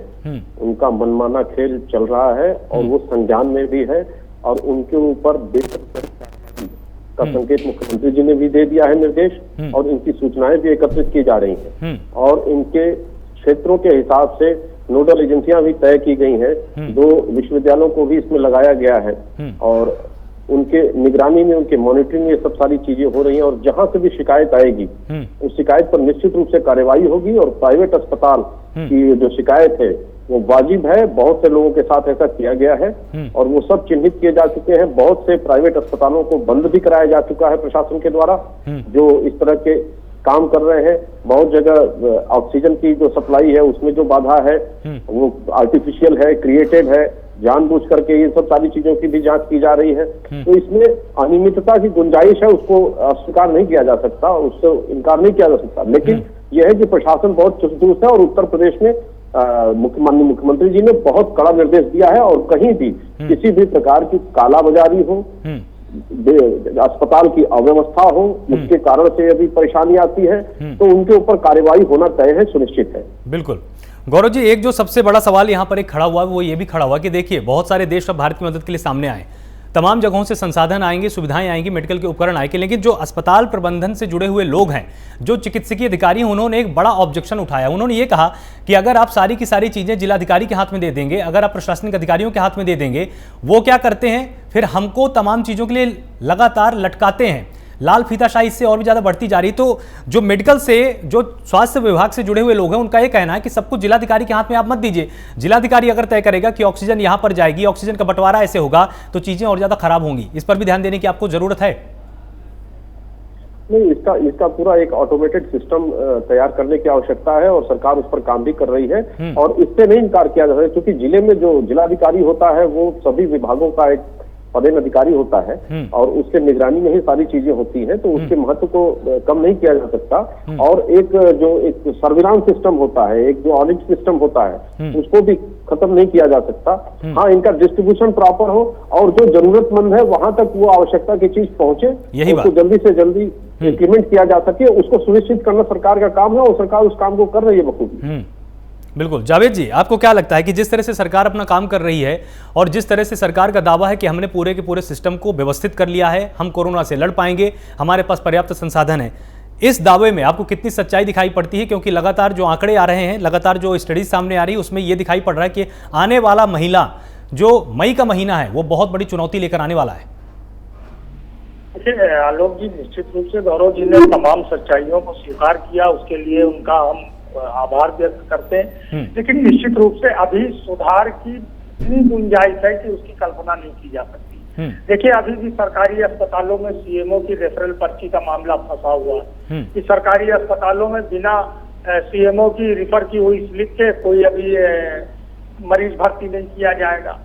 उनका मनमाना खेल चल रहा है और वो संज्ञान में भी है और उनके ऊपर का संकेत मुख्यमंत्री जी ने भी दे दिया है निर्देश और इनकी सूचनाएं भी एकत्रित की जा रही हैं और इनके क्षेत्रों के हिसाब से नोडल एजेंसियां भी तय की गई हैं। 2 विश्वविद्यालयों को भी इसमें लगाया गया है और उनके निगरानी में, उनके मॉनिटरिंग में ये सब सारी चीजें हो रही हैं और जहां से भी शिकायत आएगी उस शिकायत पर निश्चित रूप से कार्रवाई होगी और प्राइवेट अस्पताल की जो शिकायत है वो वाजिब है। बहुत से लोगों के साथ ऐसा किया गया है और वो सब चिन्हित किए जा चुके हैं। बहुत से प्राइवेट अस्पतालों को बंद भी कराया जा चुका है प्रशासन के द्वारा जो इस तरह के काम कर रहे हैं। बहुत जगह ऑक्सीजन की जो सप्लाई है उसमें जो बाधा है वो आर्टिफिशियल है, क्रिएटेड है, जानबूझ करके ये सब सारी चीजों की भी जांच की जा रही है। तो इसमें अनियमितता की गुंजाइश है, उसको अस्वीकार नहीं किया जा सकता, उससे इनकार नहीं किया जा सकता। लेकिन यह है कि प्रशासन बहुत चुस्त है और उत्तर प्रदेश में माननीय मुख्यमंत्री जी ने बहुत कड़ा निर्देश दिया है और कहीं भी किसी भी प्रकार की कालाबाजारी हो, अस्पताल की अव्यवस्था हो, उसके कारण से यदि परेशानी आती है तो उनके ऊपर कार्रवाई होना तय है, सुनिश्चित है। बिल्कुल गौरव जी, एक जो सबसे बड़ा सवाल यहाँ पर एक खड़ा हुआ है वो ये भी खड़ा हुआ कि देखिए बहुत सारे देश अब भारत की मदद के लिए सामने आए, तमाम जगहों से संसाधन आएंगे, सुविधाएं आएंगी, मेडिकल के उपकरण आएंगे, लेकिन जो अस्पताल प्रबंधन से जुड़े हुए लोग हैं, जो चिकित्सकीय अधिकारी हैं, उन्होंने एक बड़ा ऑब्जेक्शन उठाया। उन्होंने ये कहा कि अगर आप सारी की सारी चीजें जिलाधिकारी के हाथ में दे देंगे, अगर आप प्रशासनिक अधिकारियों के हाथ में दे देंगे, वो क्या करते हैं फिर हमको तमाम चीजों के लिए लगातार लटकाते हैं। लाल फीताशाही इससे और भी ज्यादा बढ़ती जा रही। तो जो मेडिकल से, जो स्वास्थ्य विभाग से जुड़े हुए लोग हैं, उनका ये कहना है कि सब कुछ जिलाधिकारी के हाथ में आप मत दीजिए। जिलाधिकारी अगर तय करेगा कि ऑक्सीजन यहां पर जाएगी, ऑक्सीजन का बंटवारा ऐसे होगा, तो चीजें और ज्यादा खराब होंगी। इस पर भी ध्यान देने की आपको जरूरत है। नहीं, इसका पूरा एक ऑटोमेटेड सिस्टम तैयार करने की आवश्यकता है और सरकार उस पर काम भी कर रही है और इससे नहीं इनकार किया जा सकता, क्योंकि जिले में जो जिलाधिकारी होता है वो सभी विभागों का एक पदेन अधिकारी होता है और उसके निगरानी में ही सारी चीजें होती हैं, तो उसके महत्व को कम नहीं किया जा सकता। और एक सर्विलांस सिस्टम होता है, एक जो ऑडिट सिस्टम होता है, उसको भी खत्म नहीं किया जा सकता। हाँ, इनका डिस्ट्रीब्यूशन प्रॉपर हो और जो जरूरतमंद है वहां तक वो आवश्यकता की चीज पहुंचे, उसको जल्दी से जल्दी इम्प्लीमेंट किया जा सके, उसको सुनिश्चित करना सरकार का काम है और सरकार उस काम को कर रही है बखूबी। बिल्कुल। जावेद जी, आपको क्या लगता है कि जिस तरह से सरकार अपना काम कर रही है और जिस तरह से सरकार का दावा है कि हमने पूरे के पूरे सिस्टम को व्यवस्थित कर लिया है, हम कोरोना से लड़ पाएंगे, हमारे पास पर्याप्त संसाधन है, इस दावे में आपको कितनी सच्चाई दिखाई पड़ती है? क्योंकि लगातार जो आंकड़े आ रहे हैं, लगातार जो स्टडीज सामने आ रही है, उसमें यह दिखाई पड़ रहा है कि आने वाला महीना, जो मई का महीना है, वो बहुत बड़ी चुनौती लेकर आने वाला है। देखिए आलोक जी, निश्चित रूप से गौरव जी ने तमाम सच्चाइयों को स्वीकार किया, उसके लिए उनका हम आभार व्यक्त करते हैं। लेकिन निश्चित रूप से अभी सुधार की इतनी गुंजाइश है कि उसकी कल्पना नहीं की जा सकती। देखिए, अभी भी सरकारी अस्पतालों में सीएमओ की रेफरल पर्ची का मामला फंसा हुआ है कि सरकारी अस्पतालों में बिना सीएमओ की रिफर की हुई स्लिप के कोई अभी मरीज भर्ती नहीं किया जाएगा।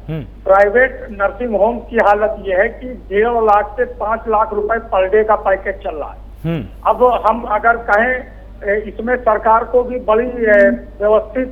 प्राइवेट नर्सिंग होम की हालत यह है कि 1.5 लाख से 5 लाख रुपए पर डे का पैकेज चल रहा है। अब हम अगर कहें, इसमें सरकार को भी बड़ी व्यवस्थित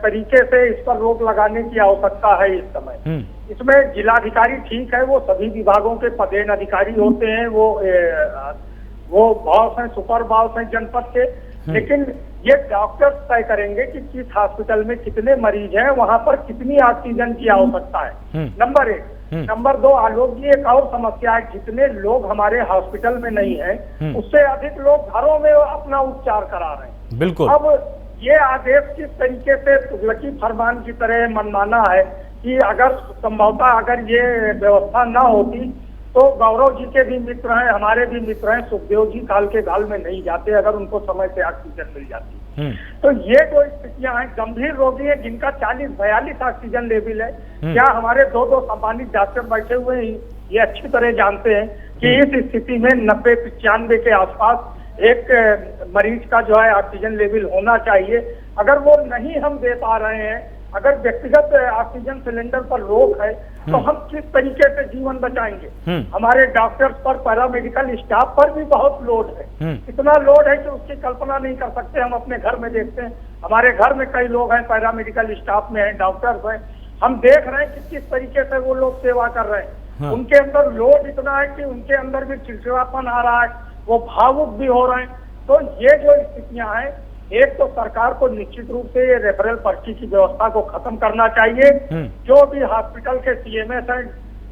तरीके से इस पर रोक लगाने की आवश्यकता है इस समय। इसमें जिलाधिकारी ठीक है, वो सभी विभागों के पदेन अधिकारी होते हैं, वो बॉस हैं, सुपर बॉस हैं जनपद के, लेकिन ये डॉक्टर तय करेंगे कि किस हॉस्पिटल में कितने मरीज हैं, वहां पर कितनी ऑक्सीजन की आवश्यकता है। नंबर 1। नंबर 2, आलोक जी, एक और समस्या है, जितने लोग हमारे हॉस्पिटल में नहीं है, उससे अधिक लोग घरों में अपना उपचार करा रहे हैं। बिल्कुल। अब ये आदेश किस तरीके से तुगलकी फरमान की तरह मनमाना है कि अगर संभवतः अगर ये व्यवस्था ना होती तो गौरव जी के भी मित्र हैं, हमारे भी मित्र हैं, सुखदेव जी काल के गाल में नहीं जाते अगर उनको समय से ऑक्सीजन मिल जाती। तो ये जो स्थितियां हैं, गंभीर रोगी हैं जिनका 40-42 ऑक्सीजन लेवल है, क्या हमारे 2 सम्मानित डॉक्टर बैठे हुए हैं, ये अच्छी तरह जानते हैं कि इस स्थिति में 90-95 के आसपास एक मरीज का जो है ऑक्सीजन लेवल होना चाहिए। अगर वो नहीं हम दे पा रहे हैं अगर व्यक्तिगत ऑक्सीजन सिलेंडर पर रोक है तो हम किस तरीके से जीवन बचाएंगे। हमारे डॉक्टर्स पर, पैरामेडिकल स्टाफ पर भी बहुत लोड है, इतना लोड है कि उसकी कल्पना नहीं कर सकते। हम अपने घर में देखते हैं, हमारे घर में कई लोग हैं, पैरामेडिकल स्टाफ में हैं, डॉक्टर्स हैं, हम देख रहे हैं कि किस तरीके से वो लोग सेवा कर रहे हैं। उनके अंदर लोड इतना है कि उनके अंदर भी चिड़चिड़ापन आ रहा है, वो भावुक भी हो रहे हैं। तो ये जो स्थितियां हैं, एक तो सरकार को निश्चित रूप से ये रेफरल पर्ची की व्यवस्था को खत्म करना चाहिए। जो भी हॉस्पिटल के सीएमएस हैं,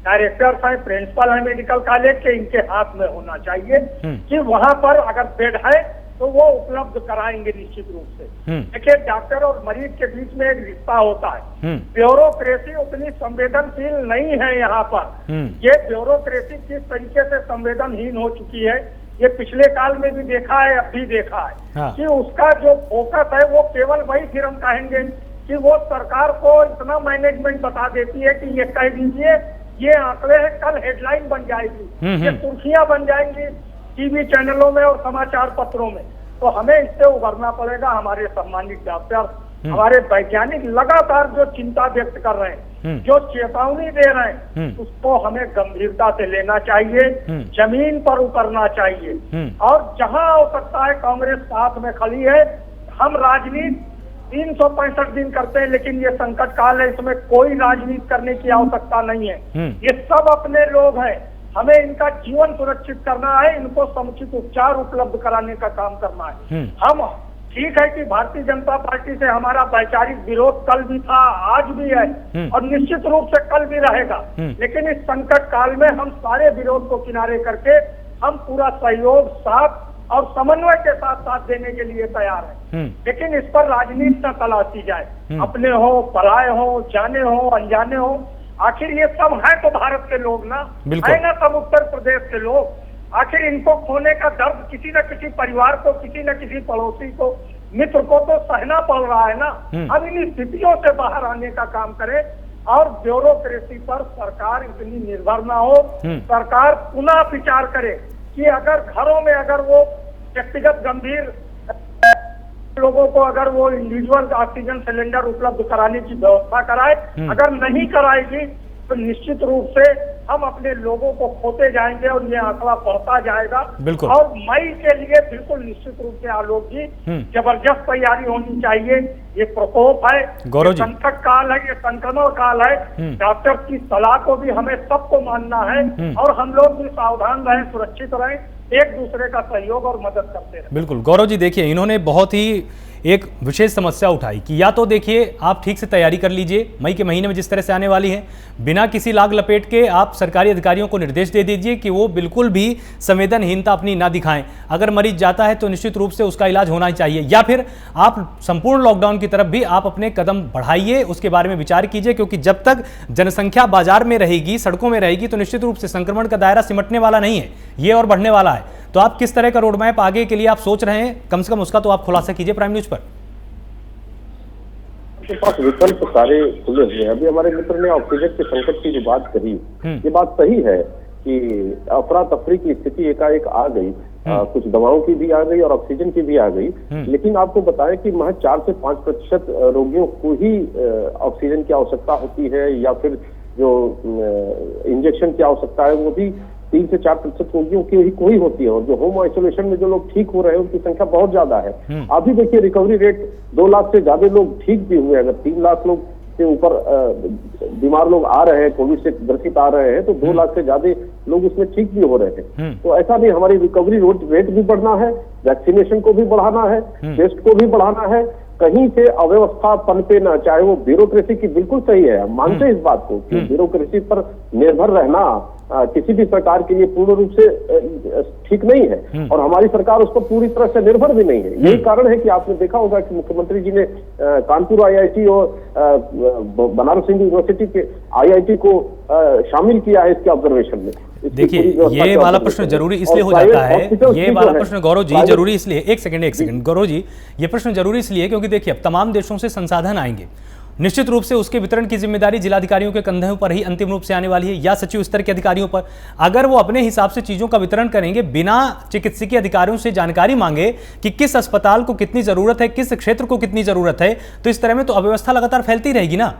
डायरेक्टर्स हैं, प्रिंसिपल हैं मेडिकल कॉलेज के, इनके हाथ में होना चाहिए कि वहां पर अगर बेड है तो वो उपलब्ध कराएंगे निश्चित रूप से। देखिए, डॉक्टर और मरीज के बीच में एक रिश्ता होता है। ब्यूरोक्रेसी उतनी संवेदनशील नहीं है यहाँ पर। ये ब्यूरोक्रेसी किस तरीके से संवेदनहीन हो चुकी है, ये पिछले काल में भी देखा है, अब भी देखा है कि उसका जो फोकस है वो केवल वही, फिर हम कहेंगे कि वो सरकार को इतना मैनेजमेंट बता देती है कि ये कह दीजिए, ये आंकड़े हैं, कल हेडलाइन बन जाएगी, ये सुर्खियां बन जाएंगी टीवी चैनलों में और समाचार पत्रों में। तो हमें इससे उभरना पड़ेगा। हमारे सम्मानित डॉक्टर, हमारे वैज्ञानिक लगातार जो चिंता व्यक्त कर रहे हैं, जो चेतावनी दे रहे हैं, उसको हमें गंभीरता से लेना चाहिए, जमीन पर उतरना चाहिए। और जहां हो सकता है कांग्रेस साथ में खड़ी है। हम राजनीति 365 दिन करते हैं, लेकिन ये संकट काल है, इसमें कोई राजनीति करने की आवश्यकता नहीं है। ये सब अपने लोग हैं, हमें इनका जीवन सुरक्षित करना है, इनको समुचित उपचार उपलब्ध कराने का काम करना है। हम ठीक है कि भारतीय जनता पार्टी से हमारा वैचारिक विरोध कल भी था, आज भी है और निश्चित रूप से कल भी रहेगा। लेकिन इस संकट काल में हम सारे विरोध को किनारे करके हम पूरा सहयोग, साथ और समन्वय के साथ साथ देने के लिए तैयार हैं। लेकिन इस पर राजनीति न तलाशी जाए, अपने हो, पराये हो, जाने हो, अनजाने हो, आखिर ये सब है तो भारत के लोग ना, है ना सब उत्तर प्रदेश के लोग। आखिर इनको खोने का दर्द किसी न किसी परिवार को, किसी न किसी पड़ोसी को, मित्र को तो सहना पड़ रहा है ना। हम इन स्थितियों से बाहर आने का काम करें और ब्यूरोक्रेसी पर सरकार इतनी निर्भर ना हो। सरकार पुनः विचार करे कि अगर घरों में अगर वो व्यक्तिगत गंभीर लोगों को अगर वो इंडिविजुअल ऑक्सीजन सिलेंडर उपलब्ध कराने की व्यवस्था कराए, अगर नहीं कराएगी तो निश्चित रूप से हम अपने लोगों को खोते जाएंगे और ये आंकड़ा बढ़ता जाएगा। और मई के लिए बिल्कुल निश्चित रूप से आलोक जी जबरदस्त तैयारी होनी चाहिए। ये प्रकोप है, ये संकट काल है, ये संक्रमण काल है। डॉक्टर की सलाह को भी हमें सबको मानना है और हम लोग भी सावधान रहें, सुरक्षित रहें, एक दूसरे का सहयोग और मदद करते रहें। बिल्कुल गौरव जी, देखिए इन्होंने बहुत ही एक विशेष समस्या उठाई कि या तो देखिए आप ठीक से तैयारी कर लीजिए, मई के महीने में जिस तरह से आने वाली है, बिना किसी लाग लपेट के आप सरकारी अधिकारियों को निर्देश दे दीजिए कि वो बिल्कुल भी संवेदनहीनता अपनी ना दिखाएं। अगर मरीज जाता है तो निश्चित रूप से उसका इलाज होना चाहिए, या फिर आप संपूर्ण लॉकडाउन की तरफ भी आप अपने कदम बढ़ाइए, उसके बारे में विचार कीजिए। क्योंकि जब तक जनसंख्या बाजार में रहेगी, सड़कों में रहेगी, तो निश्चित रूप से संक्रमण का दायरा सिमटने वाला नहीं है, ये और बढ़ने वाला है। तो आप किस तरह का रोड मैप आगे के लिए आप सोच रहे हैं, कम से कम उसका तो आप खुलासा कीजिए प्राइम न्यूज पर। के पास विकल्प सारे खुले हुए हैं। अभी हमारे मित्र ने ऑक्सीजन के संकट की जो बात कही, ये बात सही है कि अफरा तफरी की स्थिति एकाएक आ गई। कुछ दवाओं की भी आ गई और ऑक्सीजन की भी आ गई। लेकिन आपको बताएं कि महज 4 से 5% रोगियों को ही ऑक्सीजन की आवश्यकता होती है, या फिर जो इंजेक्शन की आवश्यकता है वो भी 3 से 4% रोगियों की ही होती है। और जो होम आइसोलेशन में जो लोग ठीक हो रहे हैं उनकी संख्या बहुत ज्यादा है। अभी देखिए रिकवरी रेट 2 लाख से ज्यादा लोग ठीक भी हुए। अगर 3 लाख लोग से ऊपर बीमार लोग आ रहे हैं, कोविड से ग्रसित आ रहे हैं, तो 2 लाख से ज्यादा लोग उसमें ठीक भी हो रहे हैं। तो ऐसा नहीं, हमारी रिकवरी रेट भी बढ़ना है, वैक्सीनेशन को भी बढ़ाना है, टेस्ट को भी बढ़ाना है। कहीं से अव्यवस्था पनपे ना, चाहे वो ब्यूरोक्रेसी की, बिल्कुल सही है, हम मानते हैं इस बात को कि ब्यूरोक्रेसी पर निर्भर रहना किसी भी सरकार के लिए पूर्ण रूप से ठीक नहीं है, और हमारी सरकार उस पर पूरी तरह से निर्भर भी नहीं है। यही कारण है कि आपने देखा होगा कि मुख्यमंत्री जी ने कानपुर IIT और बनारस हिंदू यूनिवर्सिटी के IIT को शामिल किया है इसके ऑब्जर्वेशन में। देखिए ये वाला प्रश्न जरूरी इसलिए हो जाता है, ये वाला प्रश्न गौरव जी जरूरी इसलिए, एक सेकंड गौरव जी, ये प्रश्न जरूरी इसलिए क्योंकि देखिए अब तमाम देशों से संसाधन आएंगे, निश्चित रूप से उसके वितरण की जिम्मेदारी जिलाधिकारियों के कंधों पर ही अंतिम रूप से आने वाली है, या सचिव स्तर के अधिकारियों पर। अगर वो अपने हिसाब से चीजों का वितरण करेंगे बिना चिकित्सकीय अधिकारियों से जानकारी मांगे कि किस अस्पताल को कितनी जरूरत है, किस क्षेत्र को कितनी जरूरत है, तो इस तरह में तो अव्यवस्था लगातार फैलती रहेगी ना।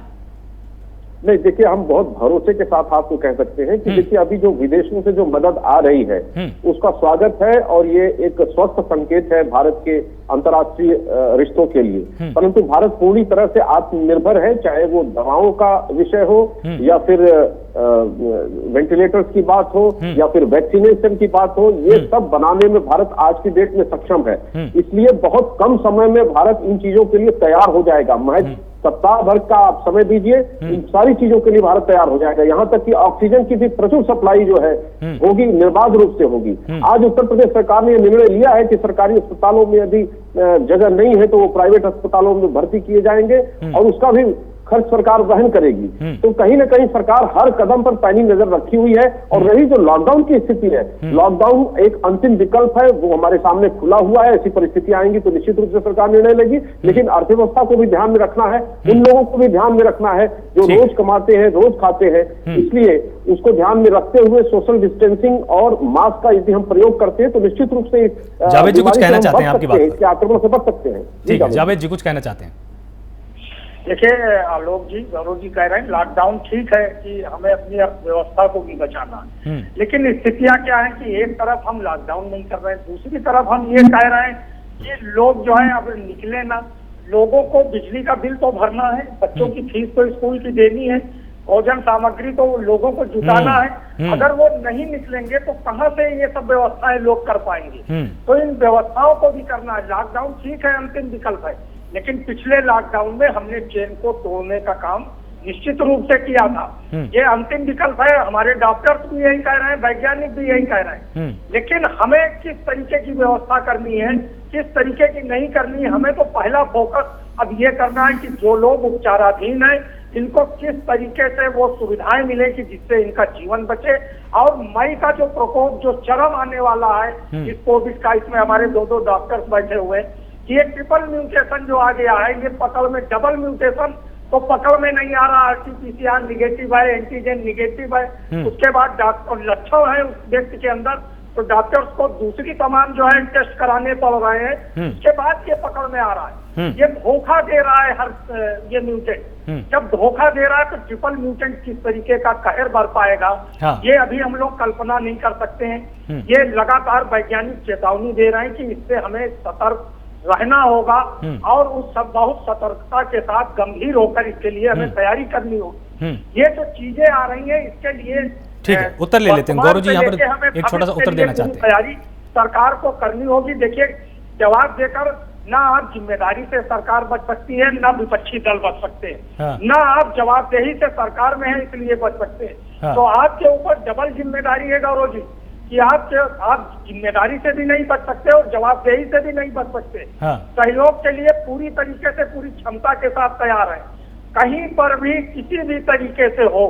नहीं, देखिए, हम बहुत भरोसे के साथ आपको कह सकते हैं कि देखिए, अभी जो विदेशों से जो मदद आ रही है उसका स्वागत है और ये एक स्वस्थ संकेत है भारत के अंतर्राष्ट्रीय रिश्तों के लिए। परंतु भारत पूरी तरह से आत्मनिर्भर है, चाहे वो दवाओं का विषय हो या फिर वेंटिलेटर्स की बात हो या फिर वैक्सीनेशन की बात हो, ये सब बनाने में भारत आज की डेट में सक्षम है। इसलिए बहुत कम समय में भारत इन चीजों के लिए तैयार हो जाएगा। महज सप्ताह भर का आप समय दीजिए, इन सारी चीजों के लिए भारत तैयार हो जाएगा। यहाँ तक कि ऑक्सीजन की भी प्रचुर सप्लाई जो है होगी, निर्बाध रूप से होगी। आज उत्तर प्रदेश सरकार ने यह निर्णय लिया है कि सरकारी अस्पतालों में यदि जगह नहीं है तो वो प्राइवेट अस्पतालों में भर्ती किए जाएंगे और उसका भी खर्च सरकार वहन करेगी। तो कहीं ना कहीं सरकार हर कदम पर पैनी नजर रखी हुई है। और रही जो लॉकडाउन की स्थिति है, लॉकडाउन एक अंतिम विकल्प है, वो हमारे सामने खुला हुआ है। ऐसी परिस्थिति आएंगी तो निश्चित रूप से सरकार निर्णय लेगी, लेकिन अर्थव्यवस्था को भी ध्यान में रखना है, उन लोगों को भी ध्यान में रखना है जो रोज कमाते हैं, रोज खाते हैं। इसलिए उसको ध्यान में रखते हुए सोशल डिस्टेंसिंग और मास्क का यदि हम प्रयोग करते हैं तो निश्चित रूप से जावेद जी कुछ कहना चाहते हैं आपकी बात, इसके आक्रमण से बच सकते हैं। ठीक है, जावेद जी कुछ कहना चाहते हैं। देखिए, आलोक जी, गौरव जी कह रहे हैं लॉकडाउन ठीक है कि हमें अपनी अर्थव्यवस्था को भी बचाना है, लेकिन स्थितियां क्या है कि एक तरफ हम लॉकडाउन नहीं कर रहे हैं, दूसरी तरफ हम ये कह रहे हैं कि लोग जो है अब निकले ना, लोगों को बिजली का बिल तो भरना है, बच्चों की फीस तो स्कूल की देनी है, भोजन सामग्री तो लोगों को जुटाना है। अगर वो नहीं निकलेंगे तो कहाँ से ये सब व्यवस्थाएं लोग कर पाएंगे? तो इन व्यवस्थाओं को भी करना है। लॉकडाउन ठीक है, अंतिम विकल्प है, लेकिन पिछले लॉकडाउन में हमने चेन को तोड़ने का काम निश्चित रूप से किया था। ये अंतिम विकल्प है, हमारे डॉक्टर्स भी यही कह रहे हैं, वैज्ञानिक भी यही कह रहे हैं। लेकिन हमें किस तरीके की व्यवस्था करनी है, किस तरीके की नहीं करनी है, हमें तो पहला फोकस अब ये करना है कि जो लोग उपचाराधीन है इनको किस तरीके से वो सुविधाएं मिले कि जिससे इनका जीवन बचे। और मई का जो प्रकोप जो चरम आने वाला है इस कोविड का, इसमें हमारे दो डॉक्टर्स बैठे हुए, ये ट्रिपल म्यूटेशन जो आ गया है, ये पकड़ में डबल म्यूटेशन तो पकड़ में नहीं आ रहा। आरटीपीसीआर निगेटिव है, एंटीजन निगेटिव है, उसके बाद डॉक्टर लक्षण है उस व्यक्ति के अंदर, तो डॉक्टर्स को दूसरी तमाम जो है टेस्ट कराने पड़ रहे हैं, उसके बाद ये पकड़ में आ रहा है। ये धोखा दे रहा है हर ये म्यूटेंट। जब धोखा दे रहा है तो ट्रिपल म्यूटेंट किस तरीके का कहर बर पाएगा, ये अभी हम लोग कल्पना नहीं कर सकते हैं। ये लगातार वैज्ञानिक चेतावनी दे रहे हैं कि इससे हमें सतर्क रहना होगा और उस सब बहुत सतर्कता के साथ गंभीर होकर इसके लिए हमें तैयारी करनी होगी। ये जो चीजें आ रही हैं इसके लिए ठीक है, उत्तर ले लेते हैं। गौरव जी यहाँ पर एक छोटा सा उत्तर देना चाहते हैं। तैयारी सरकार को करनी होगी। देखिए, जवाब देकर ना आप जिम्मेदारी से सरकार बच सकती है, ना विपक्षी दल बच सकते हैं, ना आप जवाबदेही से सरकार में है इसलिए बच सकते हैं। तो आपके ऊपर डबल जिम्मेदारी है गौरव जी कि आप जिम्मेदारी से भी नहीं बच सकते और जवाबदेही से भी नहीं बच सकते। सहयोग के लिए पूरी तरीके से, पूरी क्षमता के साथ तैयार है। कहीं पर भी किसी भी तरीके से हो,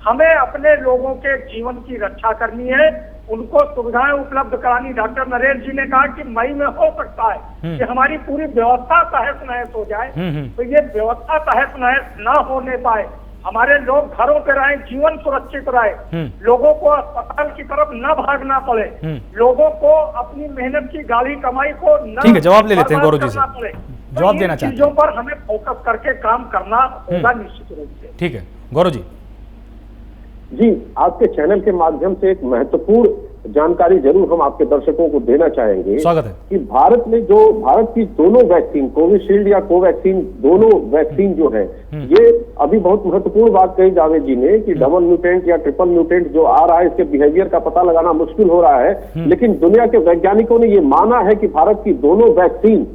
हमें अपने लोगों के जीवन की रक्षा करनी है, उनको सुविधाएं उपलब्ध करानी। डॉक्टर नरेश जी ने कहा कि मई में हो सकता है कि हमारी पूरी व्यवस्था तहस नहस हो जाए, तो ये व्यवस्था तहस नहस ना होने पाए, हमारे लोग घरों पे रहें, जीवन सुरक्षित रहे, लोगों को अस्पताल की तरफ न भागना पड़े, लोगों को अपनी मेहनत की गाढ़ी कमाई को न, ठीक है, जवाब ले लेते हैं गौरव जी से, जवाब देना चाहते हैं। चीजों पर हमें फोकस करके काम करना होगा निश्चित रूप से। ठीक है गौरव जी, आपके चैनल के माध्यम से एक महत्वपूर्ण जानकारी जरूर हम आपके दर्शकों को देना चाहेंगे। स्वागत है। कि भारत की दोनों वैक्सीन, कोविशील्ड या कोवैक्सीन, दोनों वैक्सीन जो है, ये अभी बहुत महत्वपूर्ण बात कही जावेद जी ने कि डबल म्यूटेंट या ट्रिपल म्यूटेंट जो आ रहा है इसके बिहेवियर का पता लगाना मुश्किल हो रहा है, लेकिन दुनिया के वैज्ञानिकों ने ये माना है कि भारत की दोनों वैक्सीन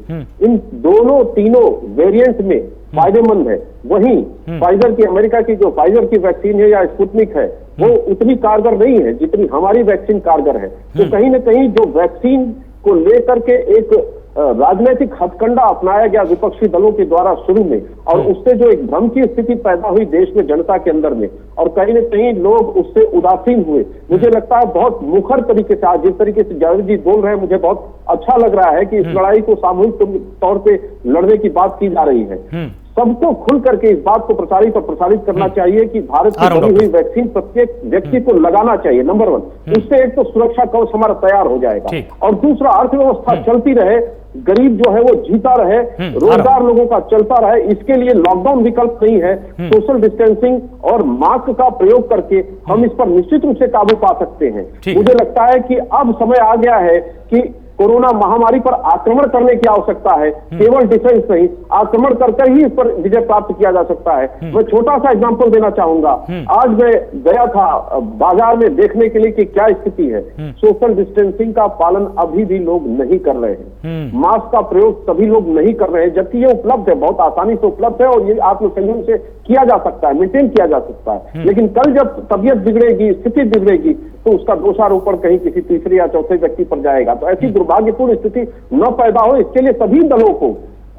इन दोनों तीनों वेरिएंट में फायदेमंद है। वहीं फाइजर की, अमेरिका की जो फाइजर की वैक्सीन है या स्पुतनिक है, वो उतनी कारगर नहीं है जितनी हमारी वैक्सीन कारगर है। तो कहीं ना कहीं जो वैक्सीन को लेकर के एक राजनीतिक हथकंडा अपनाया गया विपक्षी दलों के द्वारा शुरू में, और उससे जो एक भ्रम की स्थिति पैदा हुई देश में, जनता के अंदर में, और कहीं न कहीं लोग उससे उदासीन हुए। मुझे लगता है बहुत मुखर तरीके से आज जिस तरीके से जावेद जी बोल रहे हैं, मुझे बहुत अच्छा लग रहा है कि इस लड़ाई को सामूहिक तौर पे लड़ने की बात की जा रही है। सबको खुल करके इस बात को प्रसारित और प्रसारित करना चाहिए कि भारत की बनी हुई वैक्सीन प्रत्येक व्यक्ति को लगाना चाहिए, नंबर 1। उससे एक तो सुरक्षा कवच हमारा तैयार हो जाएगा, और दूसरा अर्थव्यवस्था चलती रहे, गरीब जो है वो जीता रहे, रोजगार लोगों का चलता रहे। इसके लिए लॉकडाउन विकल्प नहीं है। सोशल डिस्टेंसिंग और मास्क का प्रयोग करके हम इस पर निश्चित रूप से काबू पा सकते हैं। मुझे लगता है कि अब समय आ गया है कि कोरोना महामारी पर आक्रमण करने की आवश्यकता है, केवल डिफेंस नहीं, आक्रमण करके ही इस पर विजय प्राप्त किया जा सकता है। मैं छोटा सा एग्जांपल देना चाहूंगा। आज मैं गया था बाजार में देखने के लिए कि क्या स्थिति है। सोशल डिस्टेंसिंग का पालन अभी भी लोग नहीं कर रहे हैं, मास्क का प्रयोग सभी लोग नहीं कर रहे हैं, जबकि ये उपलब्ध है, बहुत आसानी से उपलब्ध है और ये आत्मसंयम से किया जा सकता है, मेंटेन किया जा सकता है। लेकिन कल जब तबियत बिगड़ेगी, स्थिति बिगड़ेगी, तो उसका दोषारोपण कहीं किसी तीसरे या चौथे व्यक्ति पर जाएगा। तो ऐसी दुर्भाग्यपूर्ण स्थिति न पैदा हो, इसके लिए सभी दलों को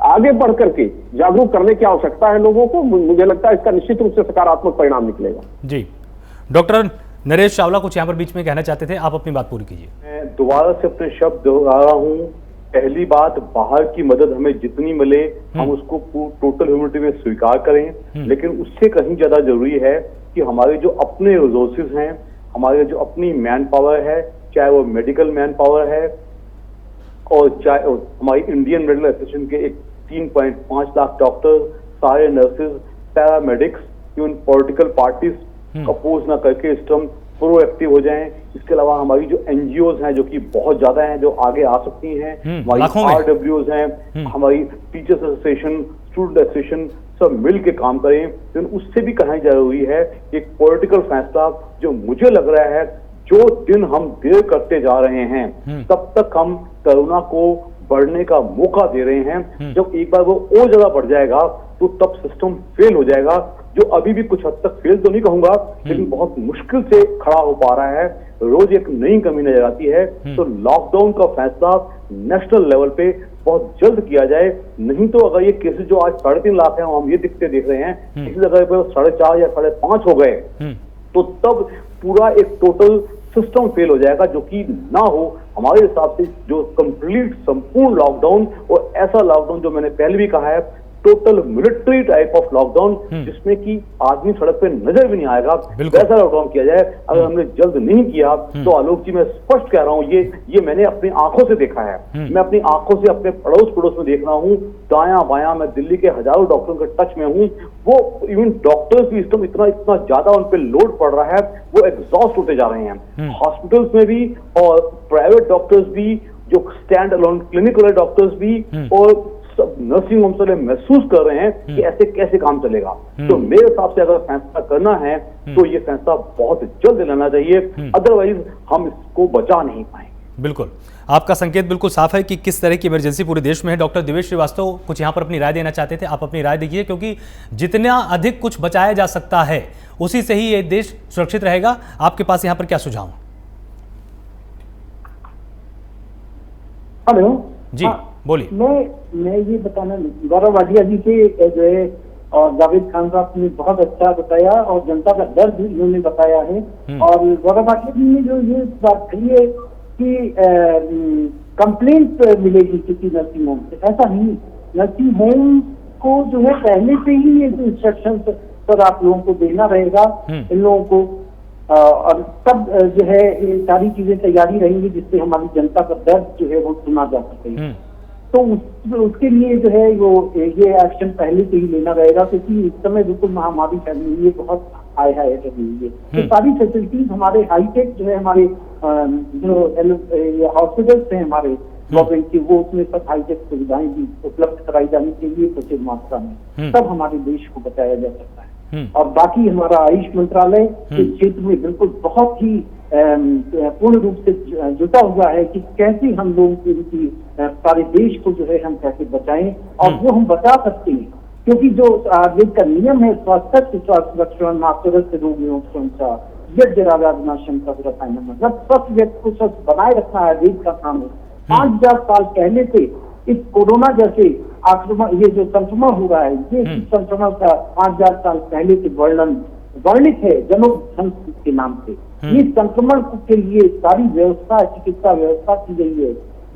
आगे बढ़ करके जागरूक करने की आवश्यकता है लोगों को। मुझे लगता है इसका निश्चित रूप से सकारात्मक परिणाम निकलेगा। जी, डॉक्टर नरेश चावला कुछ यहाँ पर बीच में कहना चाहते थे, आप अपनी बात पूरी कीजिए। मैं दोबारा से अपने शब्द दोहरा रहा हूँ। पहली बात, बाहर की मदद हमें जितनी मिले हम उसको टोटल ह्यूमैनिटी में स्वीकार करें, लेकिन उससे कहीं ज्यादा जरूरी है कि हमारे जो अपने रिसोर्सेज हैं, हमारे जो अपनी मैन पावर है, चाहे वो मेडिकल मैन पावर है और चाहे हमारी इंडियन मेडिकल एसोसिएशन के एक 3.5 लाख डॉक्टर, सारे nurses, paramedics, even political parties oppose ना करके इस टर्म प्रोएक्टिव हो जाएं। इसके अलावा हमारी जो एनजीओज हैं जो कि बहुत ज्यादा हैं, जो आगे आ सकती हैं, हमारी आरडब्ल्यूज हैं, हमारी टीचर्स एसोसिएशन, स्टूडेंट एसोसिएशन, सब मिल के काम करें। लेकिन उससे भी कहना जरूरी है एक पॉलिटिकल फैसला जो मुझे लग रहा है जो दिन हम देर करते जा रहे हैं तब तक हम कोरोना को बढ़ने का मौका दे रहे हैं। जब एक बार वो और ज्यादा बढ़ जाएगा तो तब सिस्टम फेल हो जाएगा, जो अभी भी कुछ हद तक फेल तो नहीं कहूंगा, लेकिन बहुत मुश्किल से खड़ा हो पा रहा है। रोज एक नई कमी नजर आती है। तो लॉकडाउन का फैसला नेशनल लेवल पे बहुत जल्द किया जाए, नहीं तो अगर ये केसेस जो आज 3.5 लाख हैं हम ये दिखते देख रहे हैं, इसी जगह पे 4.5 या 5.5 हो गए तो तब पूरा एक टोटल सिस्टम फेल हो जाएगा, जो कि ना हो। हमारे हिसाब से जो कंप्लीट संपूर्ण लॉकडाउन, और ऐसा लॉकडाउन जो मैंने पहले भी कहा है, total military type of lockdown, जिसमें कि आदमी सड़क पे नजर भी नहीं आएगा, वैसा लॉकडाउन किया जाए। अगर हमने जल्द नहीं किया तो आलोक जी मैं स्पष्ट कह रहा हूँ, ये मैंने अपनी आंखों से देखा है। मैं अपनी आंखों से अपने पड़ोस में देख रहा हूँ, दायां बायां, मैं दिल्ली के हजारों डॉक्टरों के टच में हूँ। वो इवन डॉक्टर्स भी इतना ज्यादा उन पर लोड पड़ रहा है, वो एग्जॉस्ट होते जा रहे हैं। हॉस्पिटल्स में भी और प्राइवेट डॉक्टर्स भी, जो स्टैंड अलोन क्लिनिक वाले डॉक्टर्स भी और नर्सिंग होम से महसूस कर रहे हैं कि ऐसे कैसे काम चलेगा। तो मेरे हिसाब से अगर फैसला करना है तो ये फैसला बहुत जल्द लेना चाहिए, अदरवाइज हम इसको बचा नहीं पाएंगे। बिल्कुल, आपका संकेत बिल्कुल साफ है कि किस तरह की इमरजेंसी पूरे देश में है। डॉक्टर दिवेश श्रीवास्तव कुछ यहाँ पर अपनी राय देना चाहते थे, आप अपनी राय दीजिए, क्योंकि जितना अधिक कुछ बचाया जा सकता है उसी से ही ये देश सुरक्षित रहेगा। आपके पास यहाँ पर क्या सुझाव? हेलो जी बोलिए। मैं ये बताना, गौरव वाडिया जी के जो है और जावेद खान साहब ने बहुत अच्छा बताया और जनता का दर्द इन्होंने बताया है। और गौरव वाडिया जी ने जो ये बात कही है कि कंप्लेंट मिलेगी किसी नर्सिंग होम से, ऐसा नहीं। नर्सिंग होम को जो है पहले से ही ये इंस्ट्रक्शन पर आप लोगों को देना रहेगा इन लोगों को, और तब जो है ये सारी चीजें तैयारी रहेंगी जिससे हमारी जनता का दर्द जो है वो सुना जा सके। तो उसके लिए जो है वो ये एक्शन पहले से ही लेना रहेगा, क्योंकि इस समय बिल्कुल महामारी फैल रही है, बहुत हाई कर रही है। तो सारी फैसिलिटीज हमारे हाईटेक जो है, हमारे जो हॉस्पिटल्स हैं हमारे गवर्नमेंट की, वो उसमें सब हाईटेक सुविधाएं भी उपलब्ध कराई जानी चाहिए प्रचुर मात्रा में, तब हमारे देश को बचाया जा सकता है। और बाकी हमारा आयुष मंत्रालय इस क्षेत्र में बिल्कुल बहुत ही पूर्ण रूप से जुटा हुआ है कि कैसे हम लोगों की सारे देश को जो है हम कैसे बचाएं, और वो हम बचा सकते हैं। क्योंकि जो आयुर्वेद का नियम है, स्वास्थ्य रक्षण मातृत्व रोगियों मतलब स्वस्थ व्यक्ति को स्वस्थ बनाए रखना आयुर्वेद का काम है। 5000 साल पहले से इस कोरोना जैसे आक्रमण, ये जो संक्रमण हो रहा है, ये संक्रमण का 5000 साल पहले से वर्णित है जनोधन के नाम से। इस संक्रमण के लिए सारी व्यवस्था, चिकित्सा व्यवस्था की गई है।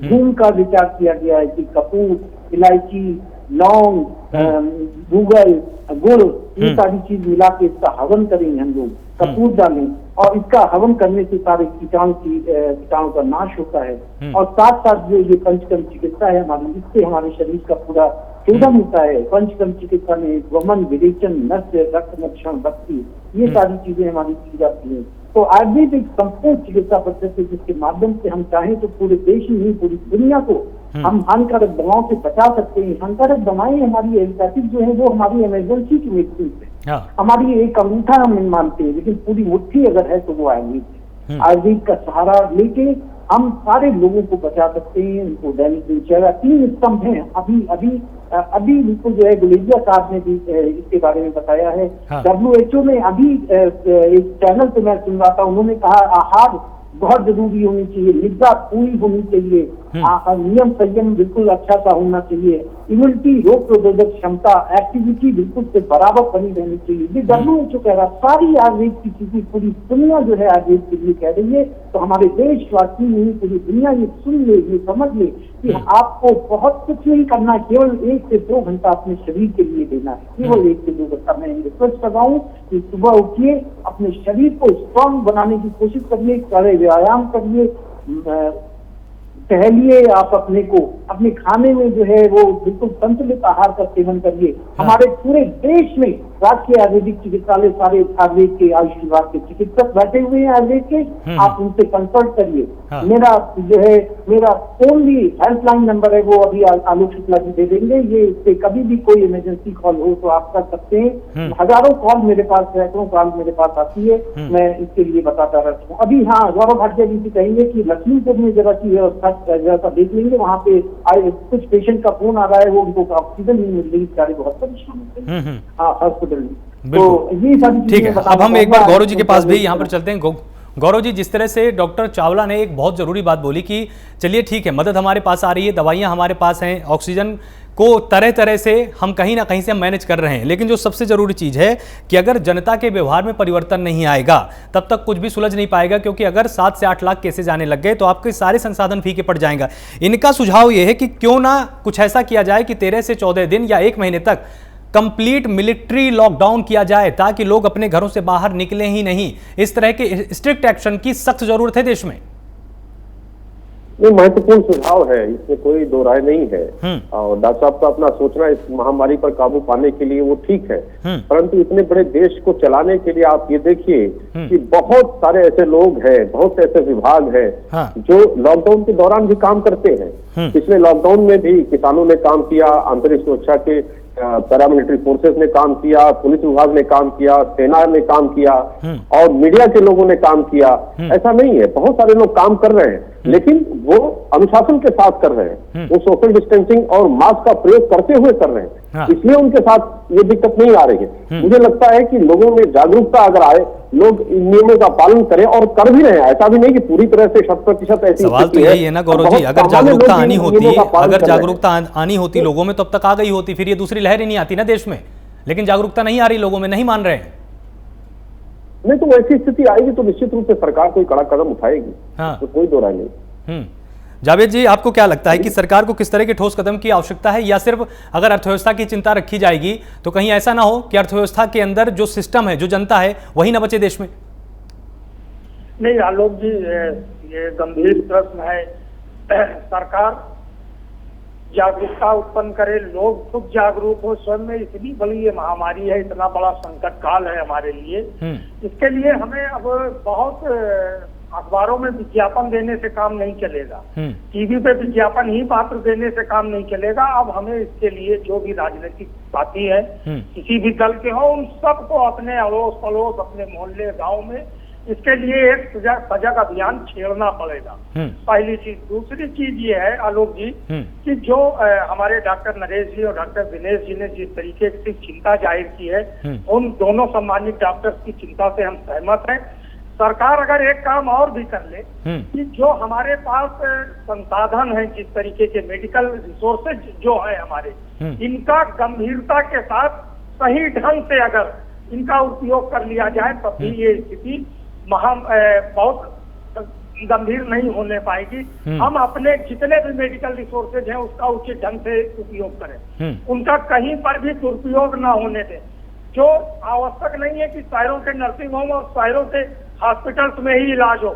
घूम का विचार किया गया है कि कपूर, इलायची, लौंग, गूगल, गुड़, ये सारी चीज मिला के इसका हवन करेंगे हम लोग, कपूर डालें और इसका हवन करने से सारे कीटाणु का नाश होता है। और साथ साथ जो ये पंचकर्म चिकित्सा है हमारी, इससे हमारे शरीर का पूरा फ्रीडम होता है। पंचकर्म चिकित्सा में वमन, विरेचन, नस्य, रक्त मक्षण, भक्ति, ये सारी चीजें हमारी की जाती हैं। तो आयुर्वेद एक संपूर्ण चिकित्सा पद्धति जिसके माध्यम से हम चाहें तो पूरे देश ही नहीं पूरी दुनिया को हम हानिकारक दवाओं से बचा सकते हैं। हानिकारक दवाएं हमारी एलोपैथिक जो है वो हमारी इमरजेंसी की मेडिसिन है, हमारी एक अंगूठा हम नहीं मानते हैं, लेकिन पूरी मुट्ठी अगर है तो वो आयुर्वेद है। आयुर्वेद का सहारा लेके हम सारे लोगों को बचा सकते हैं। उनको दैनिक दिनचर्या 3 स्तंभ हैं। अभी बिल्कुल जो है गुलेरिया साहब ने भी इसके बारे में बताया है। WHO ने अभी एक चैनल पे मैं सुन रहा था, उन्होंने कहा आहार बहुत जरूरी होनी चाहिए, निद्रा पूरी होनी चाहिए, नियम संयम बिल्कुल अच्छा सा होना चाहिए, इम्यूनिटी, रोग प्रतिरोधक क्षमता, एक्टिविटी बिल्कुल से बराबर बनी रहनी चाहिए। ये WHO कह रहा, सारी आयुर्वेद की चीजें पूरी दुनिया जो है आयुर्वेद के लिए कह रही है। तो हमारे देशवासी नहीं पूरी दुनिया ये सुन ले, ये समझ ले कि आपको बहुत कुछ नहीं करना, केवल 1 से 2 घंटा अपने शरीर के लिए देना है, केवल 1 से 2 घंटा। मैं रिक्वेस्ट कर रहा हूँ कि सुबह उठिए, अपने शरीर को स्ट्रांग बनाने की कोशिश करिए, सारे व्यायाम करिए, टहलिए, आप अपने खाने में जो है वो बिल्कुल संतुलित आहार का सेवन करिए। हमारे पूरे देश में राष्ट्रीय आयुर्वेदिक चिकित्सालय, सारे आयुर्वेद के आयुष विभाग के चिकित्सक बैठे हुए हैं आयुर्वेद के, आप उनसे कंसल्ट करिए। मेरा जो है मेरा ओनली हेल्पलाइन नंबर है वो अभी आलोक शुक्ला जी दे देंगे। ये इससे कभी भी कोई इमरजेंसी कॉल हो तो आप कर सकते हैं। हजारों कॉल मेरे पास, सैकड़ों कॉल मेरे पास आती है, मैं इसके लिए बताता रहता हूँ। अभी हाँ, गौरव भाटिया जी से कहेंगे कि लक्ष्मीपुर में जरा की व्यवस्था जैसा देख लेंगे, वहाँ पे कुछ पेशेंट का फोन आ रहा है, वो उनको ऑक्सीजन नहीं मिल रही, बेचारे बहुत परेशान होते हैं हॉस्पिटल में। तो ये सारी ठीक है, अब हम एक बार गौरव जी के पास भी यहाँ पर चलते हैं। गौरव जी, जिस तरह से डॉक्टर चावला ने एक बहुत जरूरी बात बोली कि चलिए ठीक है, मदद हमारे पास आ रही है, दवाइयाँ हमारे पास हैं, ऑक्सीजन को तरह तरह से हम कहीं ना कहीं से मैनेज कर रहे हैं, लेकिन जो सबसे जरूरी चीज़ है कि अगर जनता के व्यवहार में परिवर्तन नहीं आएगा तब तक कुछ भी सुलझ नहीं पाएगा, क्योंकि अगर 7 से 8 लाख केसेज आने लग गए तो आपके सारे संसाधन फीके पड़ जाएंगे। इनका सुझाव यह है कि क्यों ना कुछ ऐसा किया जाए कि 13 से 14 दिन या 1 महीने तक कंप्लीट मिलिट्री लॉकडाउन किया जाए, ताकि लोग अपने घरों से बाहर निकले ही नहीं। इस तरह के स्ट्रिक्ट एक्शन की सख्त जरूरत है देश में। ये महत्वपूर्ण सुझाव है, इसमें कोई दो राय नहीं है। और डॉक्टर साहब का अपना सोचना इस महामारी पर काबू पाने के लिए वो ठीक है, परंतु इतने बड़े देश को चलाने के लिए आप ये देखिए कि बहुत सारे ऐसे लोग हैं, बहुत ऐसे विभाग हैं जो लॉकडाउन के दौरान भी काम करते हैं। पिछले लॉकडाउन में भी किसानों ने काम किया, आंतरिक सुरक्षा के पैरामिलिट्री फोर्सेस ने काम किया, पुलिस विभाग ने काम किया, सेना ने काम किया और मीडिया के लोगों ने काम किया। ऐसा नहीं है, बहुत सारे लोग काम कर रहे हैं, लेकिन वो अनुशासन के साथ कर रहे हैं, वो सोशल डिस्टेंसिंग और मास्क का प्रयोग करते हुए कर रहे हैं, इसलिए उनके साथ ये दिक्कत नहीं आ रही है। मुझे लगता है कि लोगों में जागरूकता अगर आए, लोग इन नियमों का पालन करें और कर भी रहे हैं। ऐसा भी नहीं कि पूरी तरह से 100% ऐसी सवाल तो यही है ना गौरव जी, अगर जागरूकता आनी होती लोगों में, तब तक आ गई होती, फिर ये दूसरी लहर ही नहीं आती ना देश में। लेकिन जागरूकता नहीं आ रही, लोगों में नहीं मान रहे हैं। नहीं तो ऐसी स्थिति आएगी तो निश्चित रूप से सरकार कोई कड़ा कदम उठाएगी, तो कोई दो राय नहीं। जावेद जी, आपको क्या लगता है कि सरकार को किस तरह के ठोस कदम की आवश्यकता है, या सिर्फ अगर अर्थव्यवस्था की चिंता रखी जाएगी तो कहीं ऐसा ना हो कि अर्थव्यवस्था के अंदर जो सिस्टम है, जो जनता है, वही ना बचे देश में? नहीं आलोक जी, ये गंभीर प्रश्न है। सरकार जागरूकता उत्पन्न करे, लोग खुद जागरूक हो स्वयं में। इतनी बड़ी ये महामारी है, इतना बड़ा संकट काल है हमारे लिए, इसके लिए हमें अब बहुत अखबारों में विज्ञापन देने से काम नहीं चलेगा, टीवी पे विज्ञापन ही मात्र देने से काम नहीं चलेगा। अब हमें इसके लिए जो भी राजनीतिक साथी है, किसी भी दल के हो, उन सबको अपने अड़ोस पड़ोस, अपने मोहल्ले गांव में इसके लिए एक सजग अभियान छेड़ना पड़ेगा, पहली चीज। दूसरी चीज ये है आलोक जी कि जो हमारे डॉक्टर नरेश जी और डॉक्टर दिनेश जी ने जिस तरीके से चिंता जाहिर की है, उन दोनों सम्मानित डॉक्टर्स की चिंता से हम सहमत हैं। सरकार अगर एक काम और भी कर ले कि जो हमारे पास संसाधन है, जिस तरीके के मेडिकल रिसोर्सेज जो है हमारे, इनका गंभीरता के साथ सही ढंग से अगर इनका उपयोग कर लिया जाए, तब भी ये स्थिति बहुत गंभीर नहीं होने पाएगी। हम अपने जितने भी मेडिकल रिसोर्सेज हैं उसका उचित ढंग से उपयोग करें, उनका कहीं पर भी दुरुपयोग ना होने दें। जो आवश्यक नहीं है कि शहरों के नर्सिंग होम और शहरों के हॉस्पिटल्स में ही इलाज हो,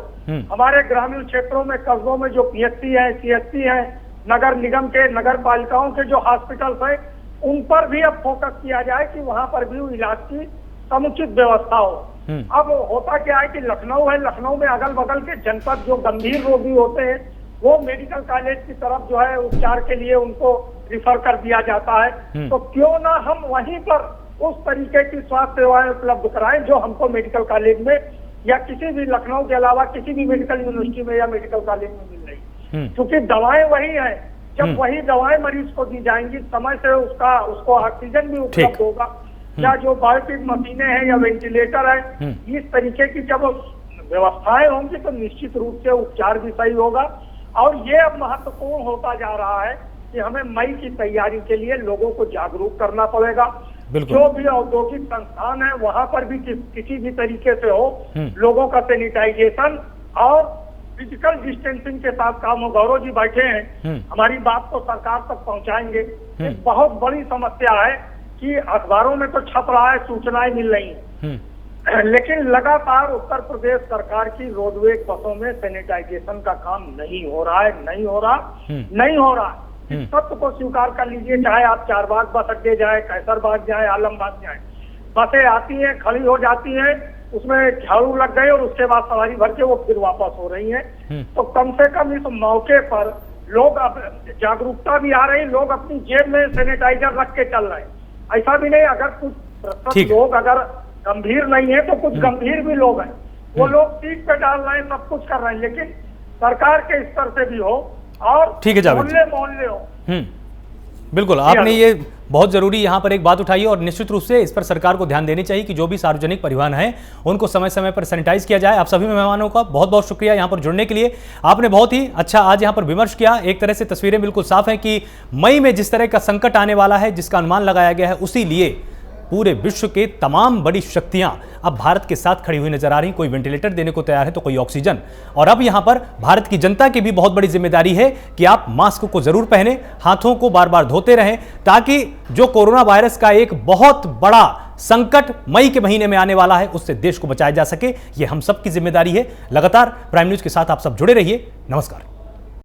हमारे ग्रामीण क्षेत्रों में, कस्बों में जो पीएचसी है, सीएचसी है, नगर निगम के, नगर पालिकाओं के जो हॉस्पिटल्स हैं, उन पर भी अब फोकस किया जाए कि वहां पर भी इलाज की समुचित व्यवस्था हो। अब होता क्या है कि लखनऊ है, लखनऊ में अगल बगल के जनपद जो गंभीर रोगी होते हैं वो मेडिकल कॉलेज की तरफ जो है उपचार के लिए उनको रिफर कर दिया जाता है। तो क्यों ना हम वहीं पर उस तरीके की स्वास्थ्य सेवाएं उपलब्ध कराएं जो हमको मेडिकल कॉलेज में या किसी भी, लखनऊ के अलावा किसी भी मेडिकल यूनिवर्सिटी में या मेडिकल कॉलेज में मिल रही। क्योंकि दवाएं वही है, जब वही दवाएं मरीज को दी जाएंगी, समय से उसको ऑक्सीजन भी उपलब्ध होगा, या जो बायोटिक मशीनें हैं या वेंटिलेटर है, इस तरीके की जब व्यवस्थाएं होंगी तो निश्चित रूप से उपचार भी सही होगा। और ये अब महत्वपूर्ण होता जा रहा है कि हमें मई की तैयारी के लिए लोगों को जागरूक करना पड़ेगा। जो भी औद्योगिक संस्थान है वहां पर भी किसी भी तरीके से हो, लोगों का सैनिटाइजेशन और फिजिकल डिस्टेंसिंग के साथ काम हो। गौरव जी बैठे हैं, हमारी बात तो सरकार तक पहुंचाएंगे। एक बहुत बड़ी समस्या है कि अखबारों में तो छप रहा है, सूचनाएं मिल रही हैं, लेकिन लगातार उत्तर प्रदेश सरकार की रोडवेज बसों में सैनिटाइजेशन का काम नहीं हो रहा है, नहीं हो रहा। इस सत्य को स्वीकार कर लीजिए, चाहे आप चारबाग बस अड्डे जाए, कैसरबाग जाए, आलमबाग जाए, बसें आती हैं, खड़ी हो जाती हैं, उसमें झाड़ू लग गए और उसके बाद सवारी भर के वो फिर वापस हो रही हैं। तो कम से कम इस मौके पर लोग, अब जागरूकता भी आ रही, लोग अपनी जेब में सैनिटाइजर रख के चल रहे हैं। ऐसा भी नहीं, अगर कुछ लोग अगर गंभीर नहीं है तो कुछ गंभीर भी लोग हैं, वो लोग सीट पे डाल रहे हैं, सब कुछ कर रहे हैं, लेकिन सरकार के स्तर से भी हो और ठीक है जावेद, मोहल्ले हो। बिल्कुल, आपने ये बहुत जरूरी यहाँ पर एक बात उठाई और निश्चित रूप से इस पर सरकार को ध्यान देनी चाहिए कि जो भी सार्वजनिक परिवहन है उनको समय समय पर सैनिटाइज किया जाए। आप सभी मेहमानों का बहुत बहुत शुक्रिया यहाँ पर जुड़ने के लिए। आपने बहुत ही अच्छा आज यहाँ पर विमर्श किया। एक तरह से तस्वीरें बिल्कुल साफ हैं कि मई में जिस तरह का संकट आने वाला है, जिसका अनुमान लगाया गया है, उसी लिए पूरे विश्व के तमाम बड़ी शक्तियां अब भारत के साथ खड़ी हुई नजर आ रही। कोई वेंटिलेटर देने को तैयार है तो कोई ऑक्सीजन। और अब यहां पर भारत की जनता की भी बहुत बड़ी जिम्मेदारी है कि आप मास्क को जरूर पहने, हाथों को बार बार धोते रहें, ताकि जो कोरोना वायरस का एक बहुत बड़ा संकट मई के महीने में आने वाला है उससे देश को बचाया जा सके। यह हम सब की जिम्मेदारी है। लगातार प्राइम न्यूज के साथ आप सब जुड़े रहिए। नमस्कार।